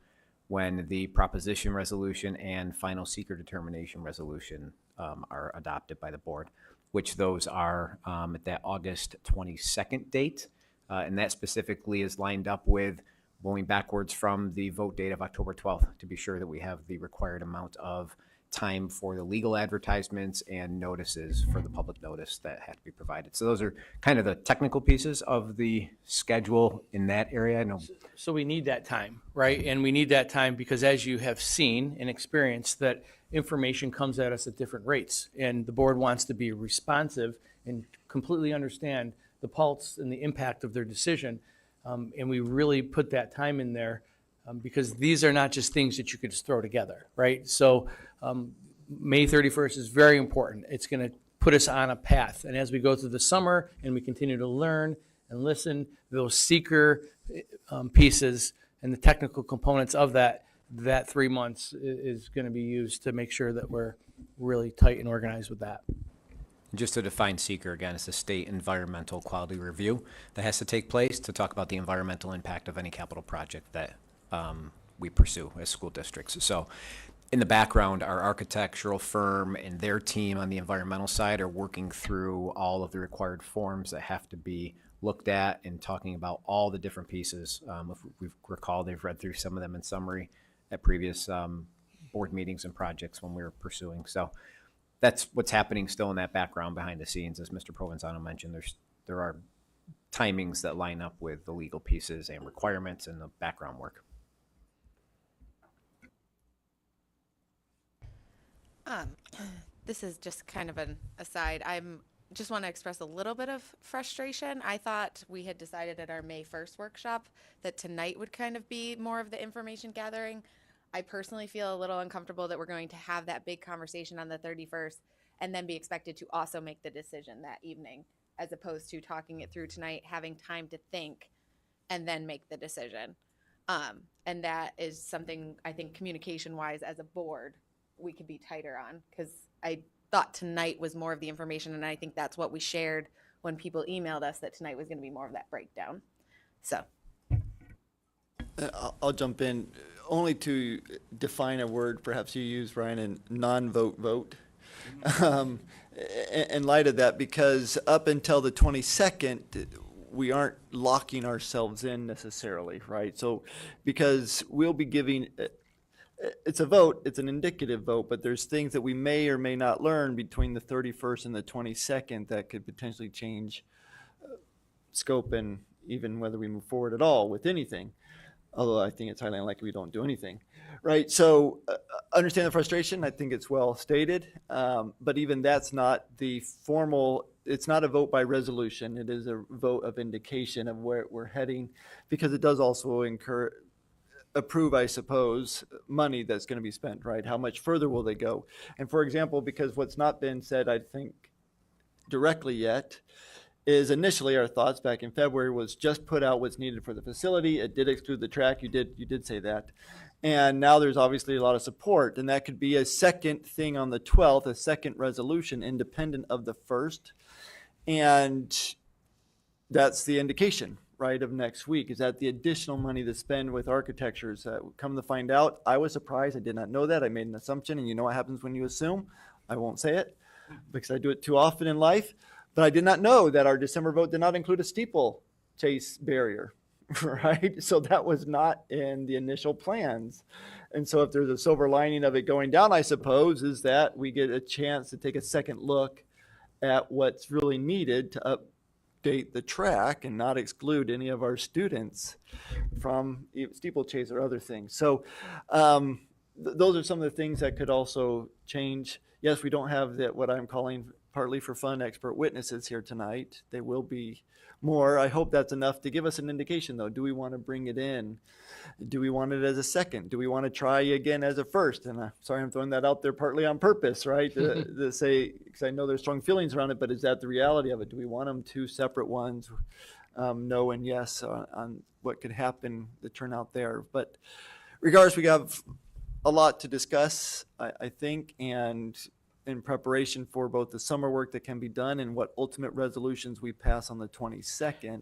when the proposition resolution and final seeker determination resolution are adopted by the board, which those are at that August 22nd date. And that specifically is lined up with going backwards from the vote date of October 12th to be sure that we have the required amount of time for the legal advertisements and notices for the public notice that have to be provided. So those are kind of the technical pieces of the schedule in that area. I know. So we need that time, right? And we need that time because, as you have seen and experienced, that information comes at us at different rates. And the board wants to be responsive and completely understand the pulse and the impact of their decision. And we really put that time in there because these are not just things that you could just throw together, right? So May 31st is very important. It's going to put us on a path. And as we go through the summer and we continue to learn and listen, those seeker pieces and the technical components of that 3 months is going to be used to make sure that we're really tight and organized with that. Just to define seeker again, it's a state environmental quality review that has to take place to talk about the environmental impact of any capital project that we pursue as school districts. So in the background, our architectural firm and their team on the environmental side are working through all of the required forms that have to be looked at and talking about all the different pieces. If we recall, they've read through some of them in summary at previous board meetings and projects when we were pursuing. So that's what's happening still in that background behind the scenes. As Mr. Provenzano mentioned, there are timings that line up with the legal pieces and requirements and the background work. This is just kind of an aside. Just want to express a little bit of frustration. I thought we had decided at our May 1st workshop that tonight would kind of be more of the information gathering. I personally feel a little uncomfortable that we're going to have that big conversation on the 31st and then be expected to also make the decision that evening, as opposed to talking it through tonight, having time to think, and then make the decision. And that is something I think communication-wise as a board, we could be tighter on, because I thought tonight was more of the information, and I think that's what we shared when people emailed us, that tonight was going to be more of that breakdown. So I'll jump in only to define a word perhaps you used, Ryan, in non-vote vote. In light of that, because up until the 22nd, we aren't locking ourselves in necessarily, right? So because we'll be giving, it's a vote, it's an indicative vote, but there's things that we may or may not learn between the 31st and the 22nd that could potentially change scope and even whether we move forward at all with anything. Although I think it's highly unlikely we don't do anything, right? So understand the frustration. I think it's well stated, but even that's not the formal, it's not a vote by resolution. It is a vote of indication of where we're heading, because it does also approve, I suppose, money that's going to be spent, right? How much further will they go? And for example, because what's not been said, I think, directly yet, is initially our thoughts back in February was just put out what's needed for the facility. It did exclude the track. You did say that. And now there's obviously a lot of support, and that could be a second thing on the 12th, a second resolution independent of the first. And that's the indication, right, of next week. Is that the additional money to spend with architectures? Come to find out, I was surprised. I did not know that. I made an assumption, and you know what happens when you assume. I won't say it because I do it too often in life. But I did not know that our December vote did not include a steeple chase barrier, right? So that was not in the initial plans. And so if there's a silver lining of it going down, I suppose, is that we get a chance to take a second look at what's really needed to update the track and not exclude any of our students from steeplechase or other things. So those are some of the things that could also change. Yes, we don't have what I'm calling partly for fun expert witnesses here tonight. They will be more. I hope that's enough to give us an indication, though. Do we want to bring it in? Do we want it as a second? Do we want to try again as a first? And I'm sorry, I'm throwing that out there partly on purpose, right? To say, because I know there's strong feelings around it, but is that the reality of it? Do we want them two separate ones? No and yes on what could happen, the turnout there. But regardless, we have a lot to discuss, I think, and in preparation for both the summer work that can be done and what ultimate resolutions we pass on the 22nd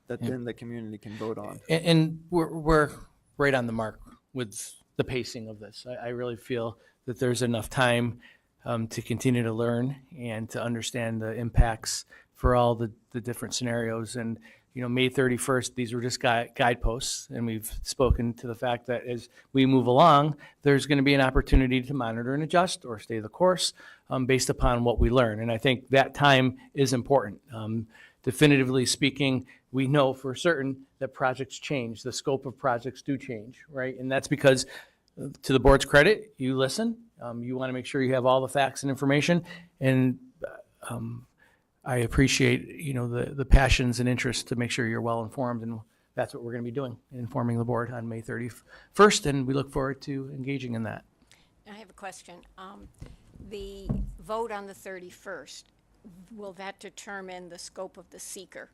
that then the community can vote on. And we're right on the mark with the pacing of this. I really feel that there's enough time to continue to learn and to understand the impacts for all the different scenarios. And May 31st, these were just guideposts, and we've spoken to the fact that as we move along, there's going to be an opportunity to monitor and adjust or stay the course based upon what we learn. And I think that time is important. Definitively speaking, we know for certain that projects change. The scope of projects do change, right? And that's because, to the board's credit, you listen. You want to make sure you have all the facts and information, and I appreciate, the passions and interests to make sure you're well informed, and that's what we're going to be doing, informing the board on May 31st, and we look forward to engaging in that. I have a question. The vote on the 31st, will that determine the scope of the seeker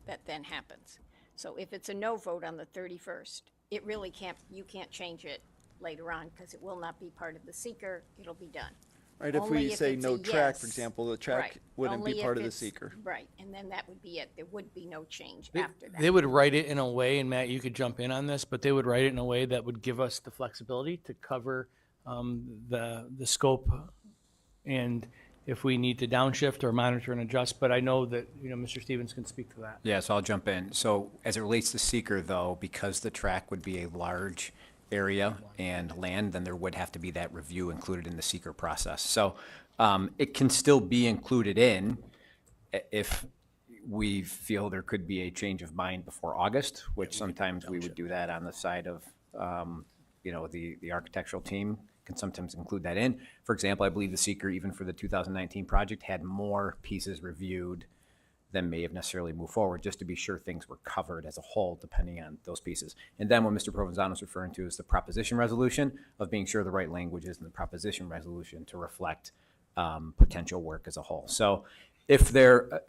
that then happens? So if it's a no vote on the 31st, it really you can't change it later on because it will not be part of the seeker. It'll be done. Right, if we say no track, for example, the track Right. wouldn't Only be part if of the it's- seeker. Right, and then that would be it. There would be no change after that. They would write it in a way, and Matt, you could jump in on this, but they would write it in a way that would give us the flexibility to cover the scope, and if we need to downshift or monitor and adjust. But I know that Mr. Stevens can speak to that. Yeah, so I'll jump in. So as it relates to seeker, though, because the track would be a large area and land, then there would have to be that review included in the seeker process. So it can still be included in if we feel there could be a change of mind before August, which sometimes we would do that on the side of, the architectural team can sometimes include that in. For example, I believe the seeker, even for the 2019 project, had more pieces reviewed than may have necessarily moved forward, just to be sure things were covered as a whole, depending on those pieces. And then what Mr. Provenzano is referring to is the proposition resolution, of being sure the right language is in the proposition resolution to reflect potential work as a whole. So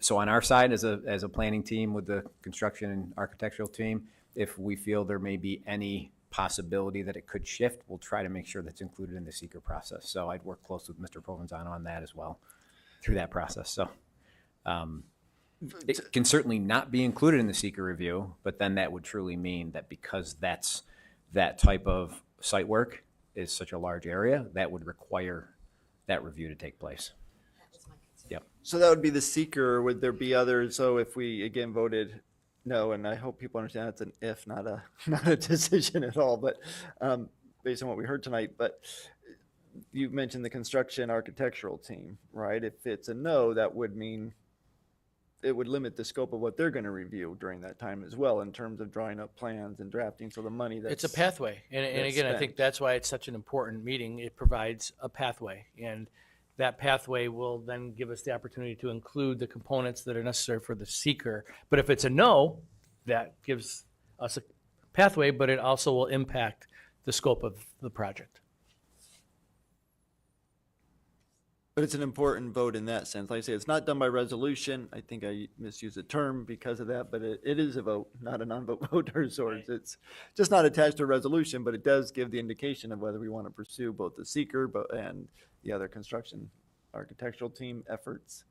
so on our side as a planning team with the construction and architectural team, if we feel there may be any possibility that it could shift, we'll try to make sure that's included in the seeker process. So I'd work close with Mr. Provenzano on that as well through that process. So it can certainly not be included in the seeker review, but then that would truly mean that because that type of site work is such a large area, that would require that review to take place. Yep. So that would be the seeker. Would there be others? So if we again voted no, and I hope people understand it's an if, not a decision at all, but based on what we heard tonight. But you mentioned the construction architectural team, right? If it's a no, that would mean it would limit the scope of what they're going to review during that time as well, in terms of drawing up plans and drafting. So the money that's It's a pathway. And again, I think that's why it's such an important meeting. It provides a pathway. And that pathway will then give us the opportunity to include the components that are necessary for the seeker. But if it's a no, that gives us a pathway, but it also will impact the scope of the project. But it's an important vote in that sense. Like I say, it's not done by resolution. I think I misused the term because of that, but it is a vote, not a non-vote vote or sorts. Right. It's just not attached to a resolution, but it does give the indication of whether we want to pursue both the seeker and the other construction architectural team efforts.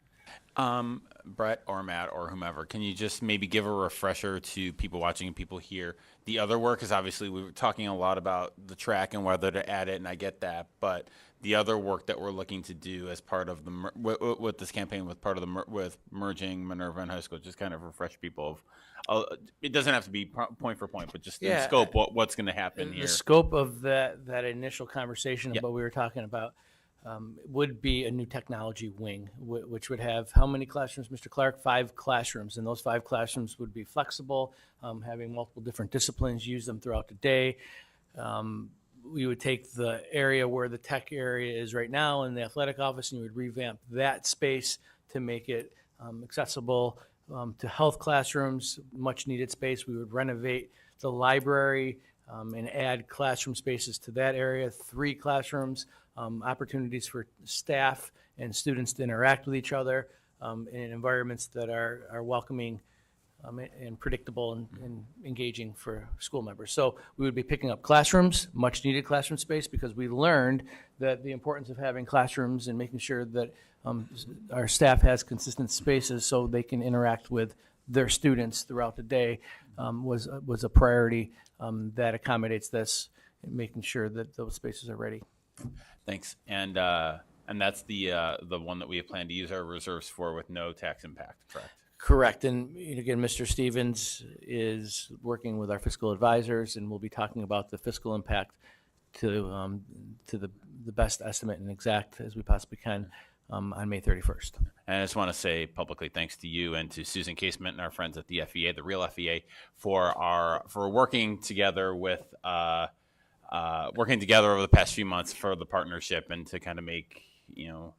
Brett or Matt or whomever, can you just maybe give a refresher to people watching and people here? The other work is obviously we were talking a lot about the track and whether to add it, and I get that, but the other work that we're looking to do as part of the with this campaign, with part of the with merging Minerva and high school, just kind of refresh people of it doesn't have to be point for point, but just in scope what's going to happen here. The scope of that initial conversation of what we were talking about. would be a new technology wing, which would have how many classrooms, Mr. Clark? 5 classrooms, and those 5 classrooms would be flexible, having multiple different disciplines, use them throughout the day. We would take the area where the tech area is right now in the athletic office, and you would revamp that space to make it accessible to health classrooms, much needed space. We would renovate the library and add classroom spaces to that area, 3 classrooms, opportunities for staff and students to interact with each other in environments that are welcoming and predictable and engaging for school members. So we would be picking up classrooms, much needed classroom space, because we learned that the importance of having classrooms and making sure that our staff has consistent spaces so they can interact with their students throughout the day was a priority that accommodates this, and making sure that those spaces are ready. Thanks. And that's the one that we have planned to use our reserves for with no tax impact, correct? Correct. And again, Mr. Stevens is working with our fiscal advisors, and we'll be talking about the fiscal impact to the best estimate and exact as we possibly can on May 31st. And I just want to say publicly thanks to you and to Susan Casement and our friends at the FEA, the real FEA, for working together with working together over the past few months for the partnership, and to kind of make,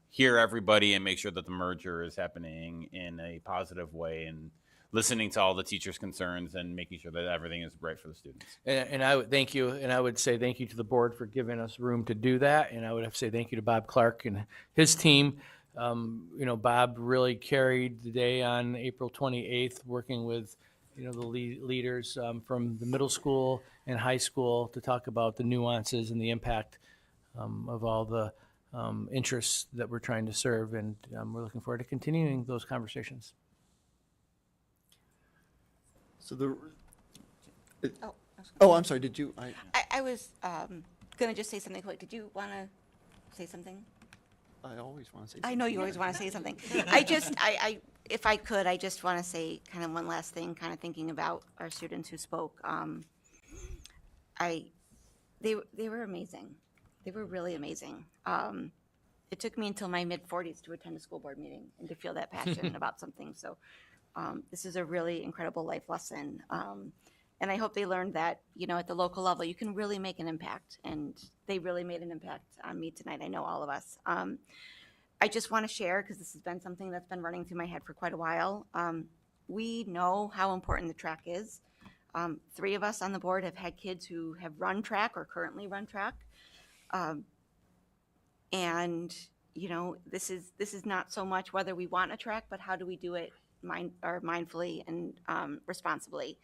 hear everybody and make sure that the merger is happening in a positive way, and listening to all the teachers' concerns and making sure that everything is right for the students. And I would thank you, and I would say thank you to the board for giving us room to do that. And I would have to say thank you to Bob Clark and his team. Bob really carried the day on April 28th, working with the leaders from the middle school and high school to talk about the nuances and the impact of all the interests that we're trying to serve. And we're looking forward to continuing those conversations. So I'm sorry, did you? I was going to just say something quick. Did you want to say something? I always want to say something. I know you always want to say something. If I could, I just want to say kind of one last thing, kind of thinking about our students who spoke. They were amazing. They were really amazing. It took me until my mid-40s to attend a school board meeting and to feel that passion about something. So this is a really incredible life lesson. And I hope they learned that, at the local level, you can really make an impact. And they really made an impact on me tonight. I know all of us. I just want to share, because this has been something that's been running through my head for quite a while. We know how important the track is. 3 of us on the board have had kids who have run track or currently run track. And, this is not so much whether we want a track, but how do we do it mindfully and responsibly.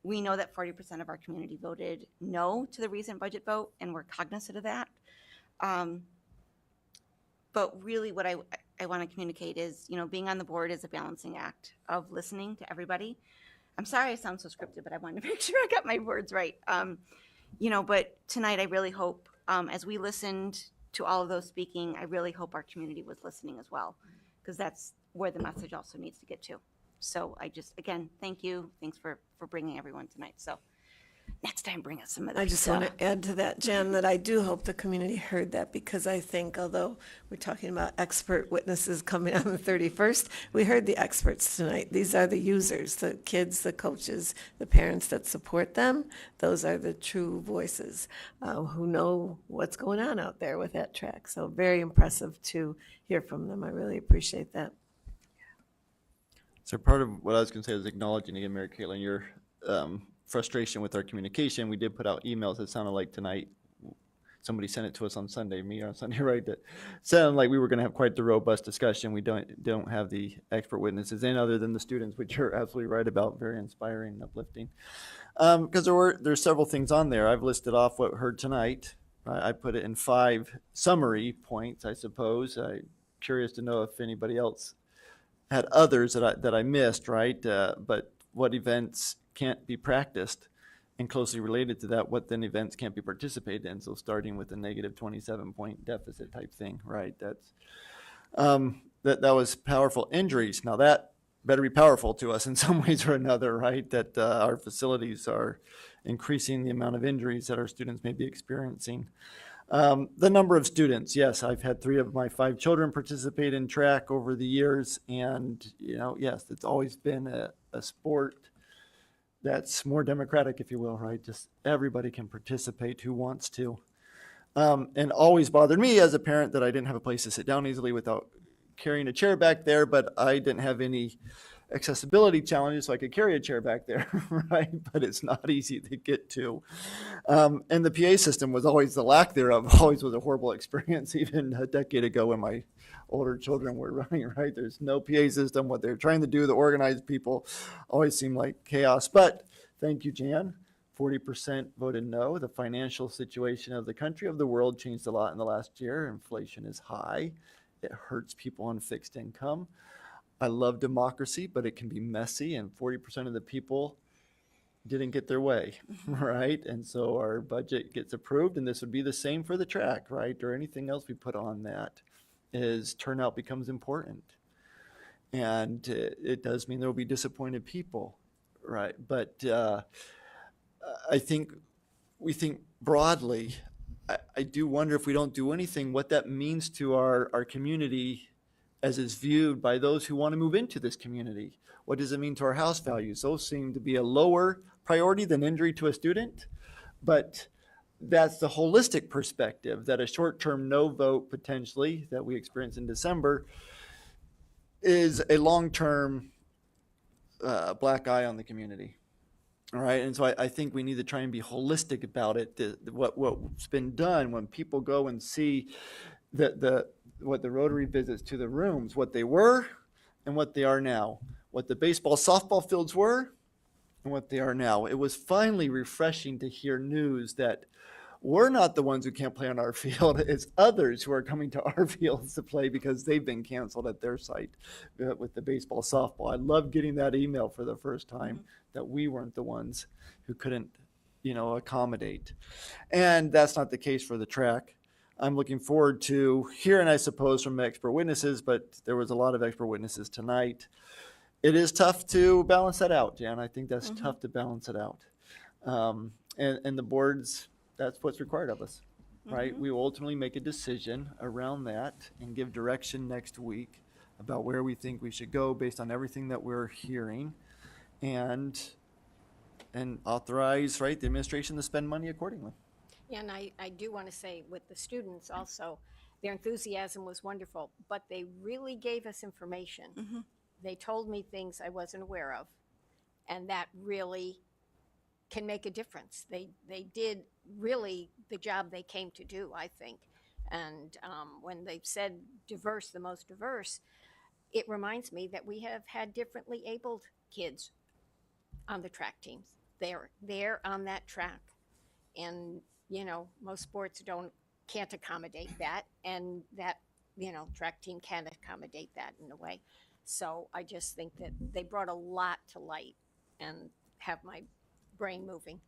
We know that 40% of our community voted no to the recent budget vote, and we're cognizant of that. But really what I want to communicate is, being on the board is a balancing act of listening to everybody. I'm sorry I sound so scripted, but I wanted to make sure I got my words right. But tonight I really hope, as we listened to all of those speaking, I really hope our community was listening as well, because that's where the message also needs to get to. So I just, again, thank you. Thanks for bringing everyone tonight. So next time, bring us some of I just want to add to that, Jen, that I do hope the community heard that, because I think although we're talking about expert witnesses coming on the 31st, we heard the experts tonight. These are the users, the kids, the coaches, the parents that support them. Those are the true voices who know what's going on out there with that track. So very impressive to hear from them. I really appreciate that. So part of what I was going to say is acknowledging again, Mary Caitlin, your frustration with our communication. We did put out emails that sounded like tonight. Somebody sent it to us on Sunday, me on Sunday, right? That sounded like we were going to have quite the robust discussion. We don't have the expert witnesses in other than the students, which you're absolutely right about. Very inspiring and uplifting. Because there's several things on there. I've listed off what we heard tonight. I put it in 5 summary points, I suppose. I'm curious to know if anybody else had others that I missed, right? But what events can't be practiced, and closely related to that, what then events can't be participated in. So starting with the negative 27-point deficit type thing, right? That's that was powerful. Injuries. Now that better be powerful to us in some ways or another, right? That our facilities are increasing the amount of injuries that our students may be experiencing. The number of students, yes, I've had 3 of my 5 children participate in track over the years, and yes, it's always been a sport that's more democratic, if you will, right? Just everybody can participate who wants to. And always bothered me as a parent that I didn't have a place to sit down easily without carrying a chair back there, but I didn't have any accessibility challenges, so I could carry a chair back there, right? But it's not easy to get to. And the PA system was always, the lack thereof always was a horrible experience, even a decade ago when my older children were running, right? There's no PA system. What they're trying to do, the organized people, always seemed like chaos. But thank you, Jan. 40% voted no. The financial situation of the country, of the world, changed a lot in the last year. Inflation is high. It hurts people on fixed income. I love democracy, but it can be messy, and 40% of the people didn't get their way, right? And so our budget gets approved, and this would be the same for the track, right? Or anything else we put on that, is turnout becomes important. And it does mean there will be disappointed people, right? But I think we think broadly. I do wonder, if we don't do anything, what that means to our community as is viewed by those who want to move into this community. What does it mean to our house values? Those seem to be a lower priority than injury to a student, but that's the holistic perspective, that a short-term no vote potentially that we experience in December is a long-term black eye on the community. All right, and so I think we need to try and be holistic about it. What's been done when people go and see what the Rotary visits to the rooms, what they were and what they are now, what the baseball, softball fields were and what they are now. It was finally refreshing to hear news that we're not the ones who can't play on our field. It's others who are coming to our fields to play because they've been canceled at their site with the baseball, softball. I love getting that email for the first time that we weren't the ones who couldn't, accommodate. And that's not the case for the track. I'm looking forward to hearing, I suppose, from expert witnesses, but there was a lot of expert witnesses tonight. It is tough to balance that out, Jan. I think that's tough to balance it out. And the boards, that's what's required of us, right? We will ultimately make a decision around that and give direction next week about where we think we should go based on everything that we're hearing, and authorize, right, the administration to spend money accordingly. Yeah, and I do want to say with the students also, their enthusiasm was wonderful, but they really gave us information. They told me things I wasn't aware of, and that really can make a difference. They did really the job they came to do, I think. And when they said diverse, the most diverse, it reminds me that we have had differently abled kids on the track teams. They're on that track, and most sports can't accommodate that, and that track team can accommodate that in a way. So I just think that they brought a lot to light and have my brain moving.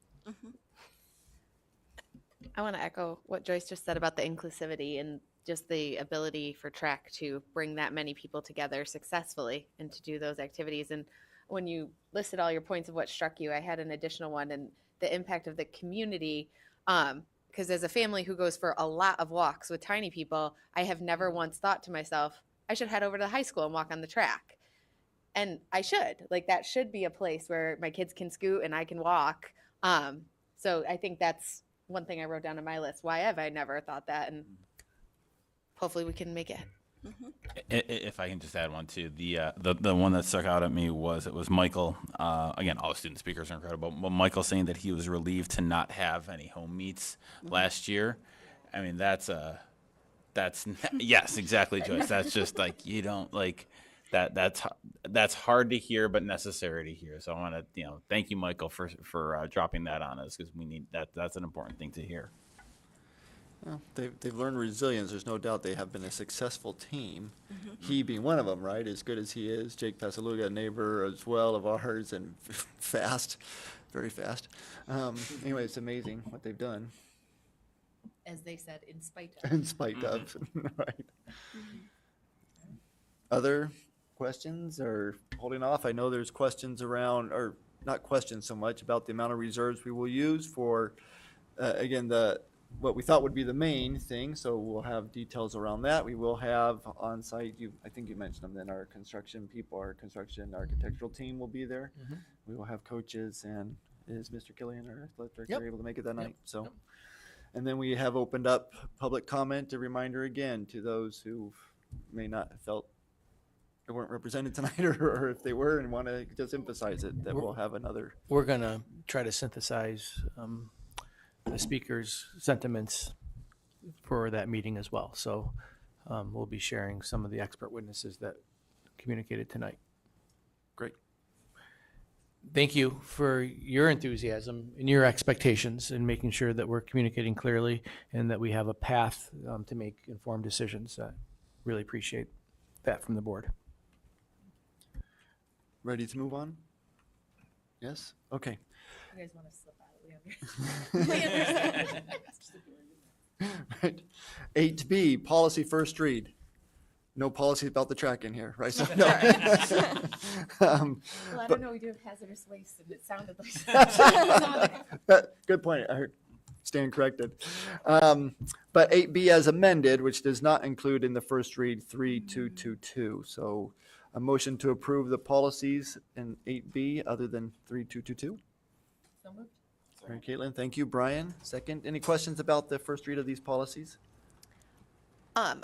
I want to echo what Joyce just said about the inclusivity and just the ability for track to bring that many people together successfully and to do those activities. And when you listed all your points of what struck you, I had an additional one, and the impact of the community. Because as a family who goes for a lot of walks with tiny people, I have never once thought to myself, I should head over to the high school and walk on the track. And I should. Like, that should be a place where my kids can scoot and I can walk. So I think that's one thing I wrote down on my list. Why have I never thought that? And hopefully we can make it. If I can just add one too, the one that stuck out at me was Michael. Again, all the student speakers are incredible. But Michael saying that he was relieved to not have any home meets last year. I mean, that's yes, exactly, Joyce. That's just like, you don't like that. That's hard to hear, but necessary to hear. So I want to thank you, Michael, for dropping that on us, because we need that. That's an important thing to hear. Well, they've learned resilience. There's no doubt they have been a successful team. He being one of them, right? As good as he is. Jake Pasaluga, a neighbor as well of ours, and fast, very fast. Anyway, it's amazing what they've done. As they said, in spite of. In spite of, right. Other questions or holding off? I know there's questions around, or not questions so much about the amount of reserves we will use for, again, what we thought would be the main thing. So we'll have details around that. We will have on site, I think you mentioned them then, our construction people, our construction architectural team will be there. Mhm. We will have coaches, and is Mr. Killian, our athletic director, Yep. able to make it that Yep. night? So. Yep. And then we have opened up public comment, a reminder again to those who may not have felt they weren't represented tonight, or if they were and want to just emphasize it, that we'll have another. We're going to try to synthesize the speaker's sentiments for that meeting as well. So we'll be sharing some of the expert witnesses that communicated tonight. Great. Thank you for your enthusiasm and your expectations in making sure that we're communicating clearly and that we have a path to make informed decisions. Really appreciate that from the board. Ready to move on? Yes? Okay. You guys want to slip out? We understand. Right. 8B, policy first read. No policy about the track in here, right? So, no. Well, I but- don't know, we do have hazardous waste, and it sounded like. Good point. I stand corrected. But 8B as amended, which does not include in the first read 3222. So a motion to approve the policies in 8B other than 3222. So moved. All right, Caitlin, thank you. Brian, second. Any questions about the first read of these policies?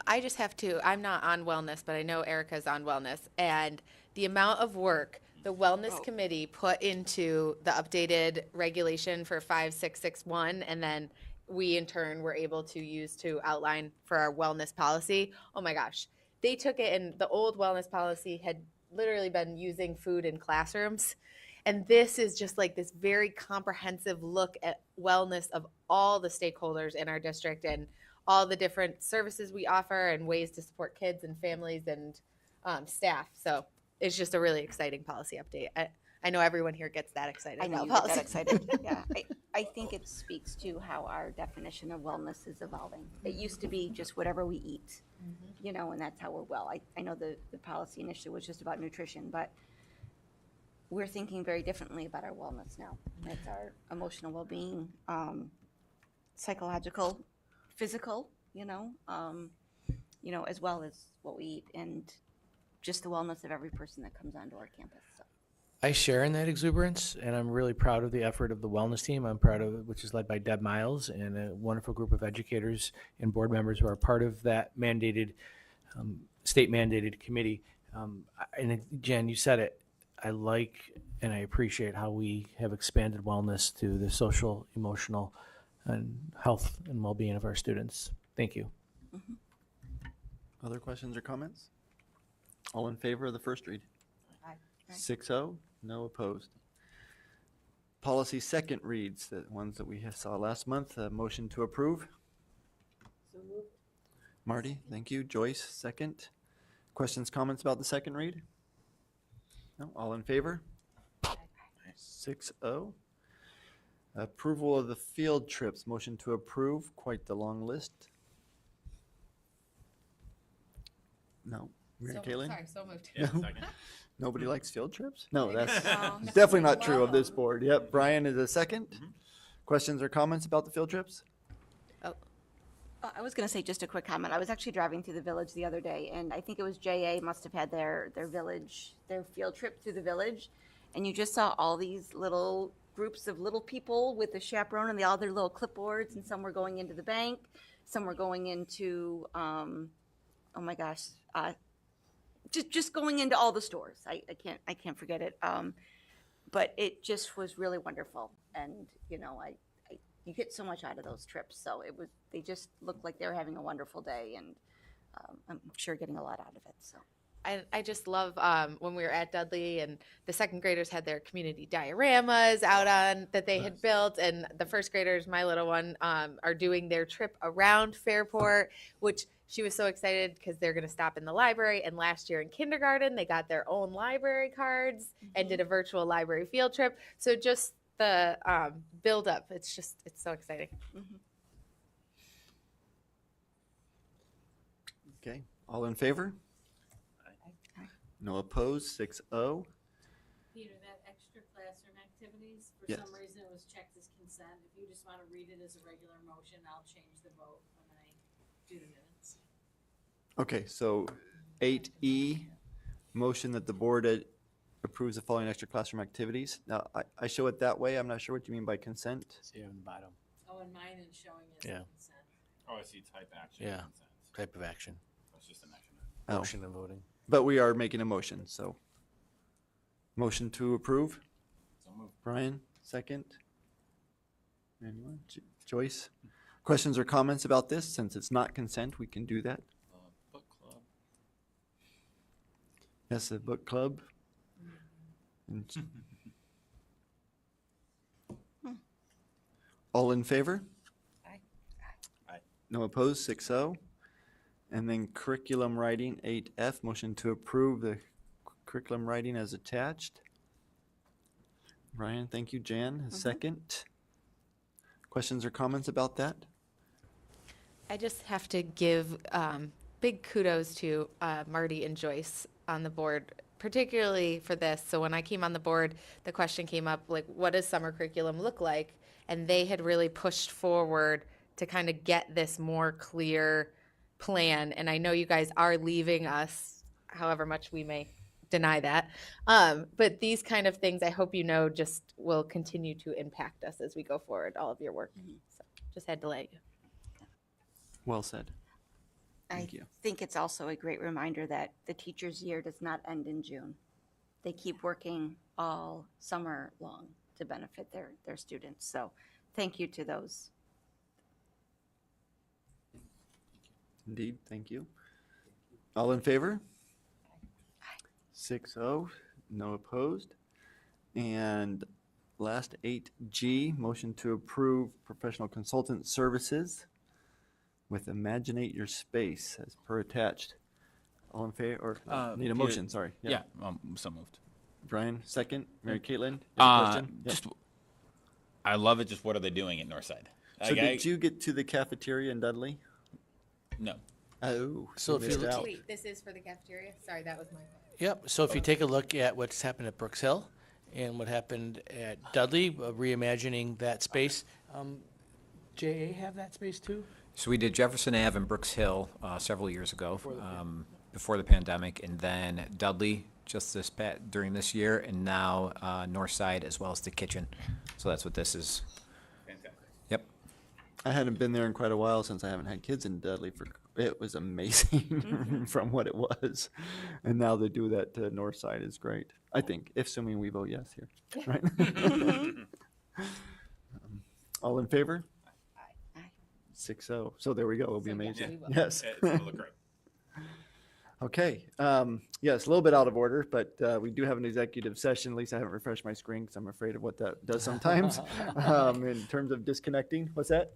I just have to, I'm not on wellness, but I know Erica's on wellness, and the amount of work the wellness committee put into the updated regulation for 5661, and then we in turn were able to use to outline for our wellness policy. Oh my gosh. They took it, and the old wellness policy had literally been using food in classrooms. And this is just like this very comprehensive look at wellness of all the stakeholders in our district and all the different services we offer and ways to support kids and families and staff. So it's just a really exciting policy update. I know everyone here gets that excited. I know about you get that policy. excited. Yeah, I think it speaks to how our definition of wellness is evolving. It used to be just whatever we eat, you know, and that's how we're well. I know the policy initially was just about nutrition, but we're thinking very differently about our wellness now. It's our emotional well-being, psychological, physical, you know, as well as what we eat and just the wellness of every person that comes onto our campus. So. I share in that exuberance, and I'm really proud of the effort of the wellness team. I'm proud of it, which is led by Deb Miles and a wonderful group of educators and board members who are part of that mandated, state-mandated committee. And Jen, you said it. I like and I appreciate how we have expanded wellness to the social, emotional, and health and well-being of our students. Thank you. Other questions or comments? All in favor of the first read? Aye. 6-0, no opposed. Policy second reads, the ones that we saw last month, a motion to approve. Marty, thank you. Joyce, second. Questions, comments about the second read? No, all in favor? 6-0. Approval of the field trips, motion to approve, quite the long list. No. Mary Kaylen? Sorry, so moved. Yeah, second. Nobody likes field trips? No, that's No. definitely not true of this board. Yep, Brian is a second. Questions or comments about the field trips? I was going to say just a quick comment. I was actually driving through the village the other day, and I think it was JA must have had their field trip through the village, and you just saw all these little groups of little people with a chaperone, and they all had their little clipboards, and some were going into the bank, some were going into, oh my gosh, just going into all the stores. I can't forget it. But it just was really wonderful, and you know, you get so much out of those trips. So they just looked like they were having a wonderful day, and I'm sure getting a lot out of it. So I just love when we were at Dudley and the second graders had their community dioramas out on that they had built, and the first graders, my little one, are doing their trip around Fairport, which she was so excited because they're going to stop in the library. And last year in kindergarten, they got their own library cards and did a virtual library field trip. So just the build up, it's so exciting. Okay, all in favor? No opposed, 6-0. Peter, that extra classroom activities. For Yes. some reason, it was checked as consent. If you just want to read it as a regular motion, I'll change the vote when I do the minutes. Okay, so 8E, motion that the board approves the following extra classroom activities. Now, I show it that way. I'm not sure what you mean by consent. See on the bottom. Oh, and mine is showing as Yeah. consent. Oh, I see type action. Yeah, type of action. That's just an action. Oh. Motion and voting. But we are making a motion, so. Motion to approve. So moved. Brian, second. Anyone? Joyce? Questions or comments about this? Since it's not consent, we can do that. Book club. Yes, the book club. And all in favor? Aye. No opposed, 6-0. And then curriculum writing, 8F, motion to approve the curriculum writing as attached. Brian, thank you. Jan, a second. Questions or comments about that? I just have to give big kudos to Marty and Joyce on the board, particularly for this. So when I came on the board, the question came up, like, what does summer curriculum look like? And they had really pushed forward to kind of get this more clear plan. And I know you guys are leaving us, however much we may deny that. But these kind of things, I hope you know, just will continue to impact us as we go forward, all of your work. So just had to let you. Well said. I Thank you. think it's also a great reminder that the teacher's year does not end in June. They keep working all summer long to benefit their students. So thank you to those. Indeed, thank you. All in favor? 6-0, no opposed. And last 8G, motion to approve professional consultant services with Imaginate Your Space as per attached. All in favor, or need a motion, sorry. Yeah, so moved. Brian, second. Mary Caitlin, you have a question? Yep. Just, I love it. Just what are they doing at Northside? So did you get to the cafeteria in Dudley? No. Oh, So if you missed look- out. Wait, this is for the cafeteria? Sorry, that was my. Yep, so if you take a look at what's happened at Brooks Hill and what happened at Dudley, reimagining that space, JA have that space too? So we did Jefferson Ave and Brooks Hill several years ago, before the pandemic, and then Dudley just during this year, and now Northside as well as the kitchen. So that's what this is. Fantastic. Yep. I hadn't been there in quite a while since I haven't had kids in Dudley. It was amazing from what it was. And now they do that to Northside is great. I think, if assuming we vote yes here, right? All in favor? Aye. 6-0. So there we go. It'll be So, yeah, amazing. we will. Yes. It's gonna look great. Okay. Yes, a little bit out of order, but we do have an executive session. At least I haven't refreshed my screen because I'm afraid of what that does sometimes in terms of disconnecting. What's that?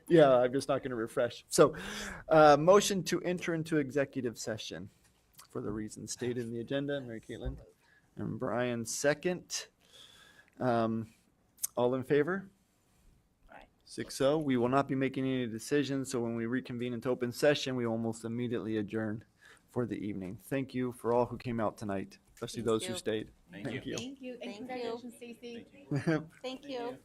Yeah, I'm just not going to refresh. So, motion to enter into executive session for the reasons stated in the agenda. Mary Caitlin and Brian, second. All in favor? 6-0. We will not be making any decisions, so when we reconvene into open session, we almost immediately adjourn for the evening. Thank you for all who came out tonight, especially Thank those who you. stayed. Thank you. Thank you. And Thank you. congratulations, Stacy. Thank you.